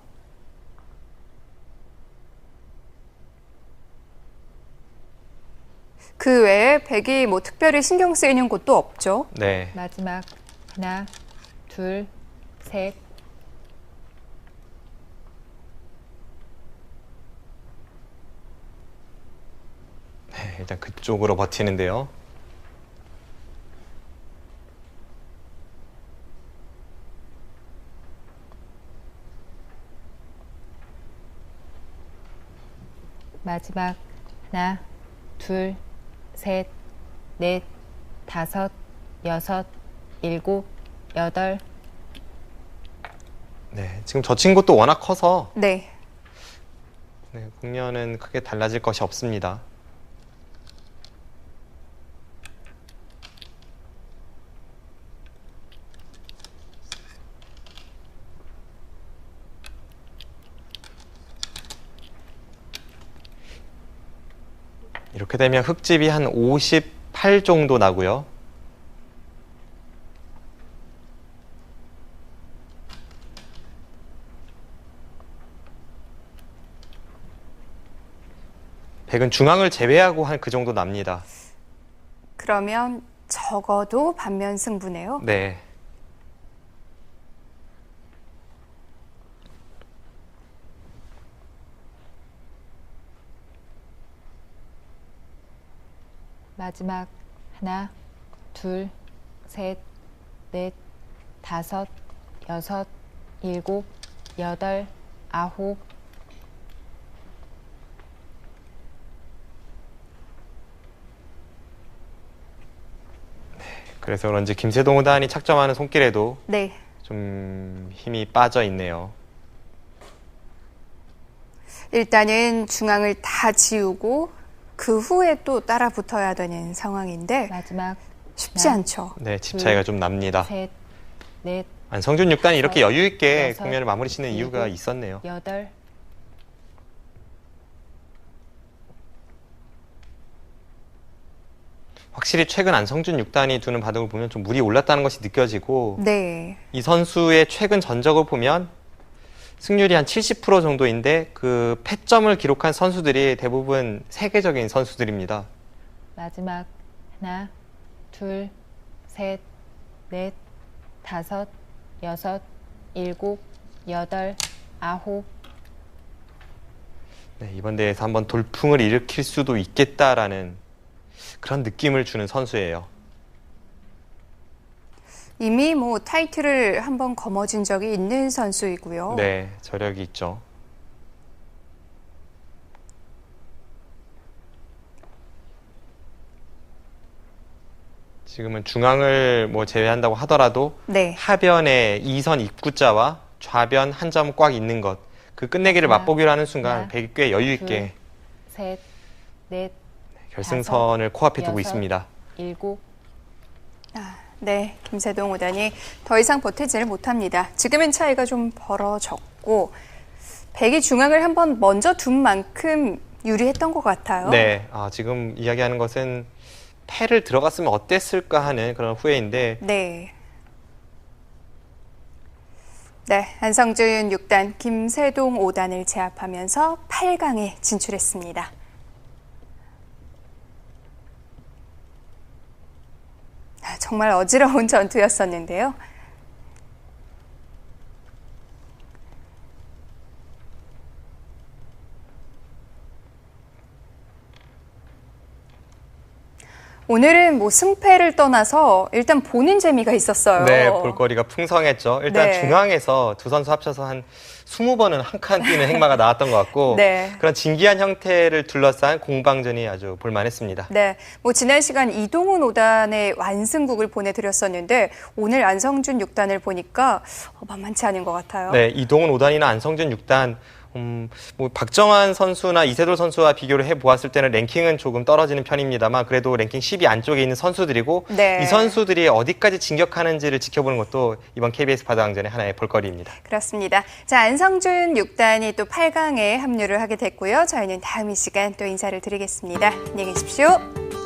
그 외에 백이 뭐 특별히 신경 쓰이는 곳도 없죠. 네, 마지막 하나, 둘, 셋. 네, 일단 그쪽으로 버티는데요. 마지막 하나, 둘, 셋, 넷, 5, 6, 7, 8. 네, 지금 저 친구도 워낙 커서 네. 네, 국면은 크게 달라질 것이 없습니다. 이렇게 되면 흑집이 한 58 정도 나고요. 백은 중앙을 제외하고 한 그 정도 납니다. 그러면 적어도 반면 승부네요. 네. 마지막 하나, 둘, 셋, 넷, 5, 6, 7, 8, 9. 그래서 그런지 김세동 의단이 착점하는 손길에도 네. 좀 힘이 빠져 있네요. 일단은 중앙을 다 지우고 그 후에 또 따라 붙어야 되는 상황인데 마지막 쉽지 하나, 않죠. 네, 집 차이가 좀 납니다. 셋, 넷, 안성준 6단이 이렇게 여유 있게 여섯, 국면을 마무리 짓는 이유가 일곱, 있었네요. 8. 확실히 최근 안성준 6단이 두는 바둑을 보면 좀 물이 올랐다는 것이 느껴지고 네. 이 선수의 최근 전적을 보면 승률이 한 70% 정도인데 그 패점을 기록한 선수들이 대부분 세계적인 선수들입니다. 마지막 하나, 둘, 셋, 넷, 5, 6, 7, 8, 9. 네, 이번 대회에서 한번 돌풍을 일으킬 수도 있겠다라는 그런 느낌을 주는 선수예요. 이미 뭐 타이틀을 한번 거머쥔 적이 있는 선수이고요. 네, 저력이 있죠. 지금은 중앙을 뭐 제외한다고 하더라도 네. 하변에 2선 입구자와 좌변 한 점 꽉 있는 것, 그 끝내기를 하나, 맛보기로 하는 순간 하나, 백이 꽤 여유 있게 셋, 넷, 결승선을 코앞에 두고 여섯, 있습니다. 7. 아, 네, 김세동 5단이 더 이상 버티지를 못합니다. 지금은 차이가 좀 벌어졌고 백이 중앙을 한번 먼저 둔 만큼 유리했던 것 같아요. 네, 지금 이야기하는 것은 패를 들어갔으면 어땠을까 하는 그런 후회인데 네. 네, 안성준 6단, 김세동 5단을 제압하면서 8강에 진출했습니다. 정말 어지러운 전투였었는데요. 오늘은 뭐 승패를 떠나서 일단 보는 재미가 있었어요. 네, 볼거리가 풍성했죠. 일단 네. 중앙에서 두 선수 합쳐서 한 20번은 한 칸 뛰는 행마가 나왔던 것 같고 네. 그런 진기한 형태를 둘러싼 공방전이 아주 볼만했습니다. 네, 뭐 지난 시간 이동훈 5단의 완승국을 보내드렸었는데 오늘 안성준 6단을 보니까 만만치 않은 것 같아요. 네, 이동훈 5단이나 안성준 6단 뭐 박정환 선수나 이세돌 선수와 비교를 해보았을 때는 랭킹은 조금 떨어지는 편입니다만 그래도 랭킹 10위 안쪽에 있는 선수들이고 네. 이 선수들이 어디까지 진격하는지를 지켜보는 것도 이번 KBS 바다왕전의 하나의 볼거리입니다. 그렇습니다. 자, 안성준 6단이 또 8강에 합류를 하게 됐고요. 저희는 다음 이 시간 또 인사를 드리겠습니다. 안녕히 계십시오.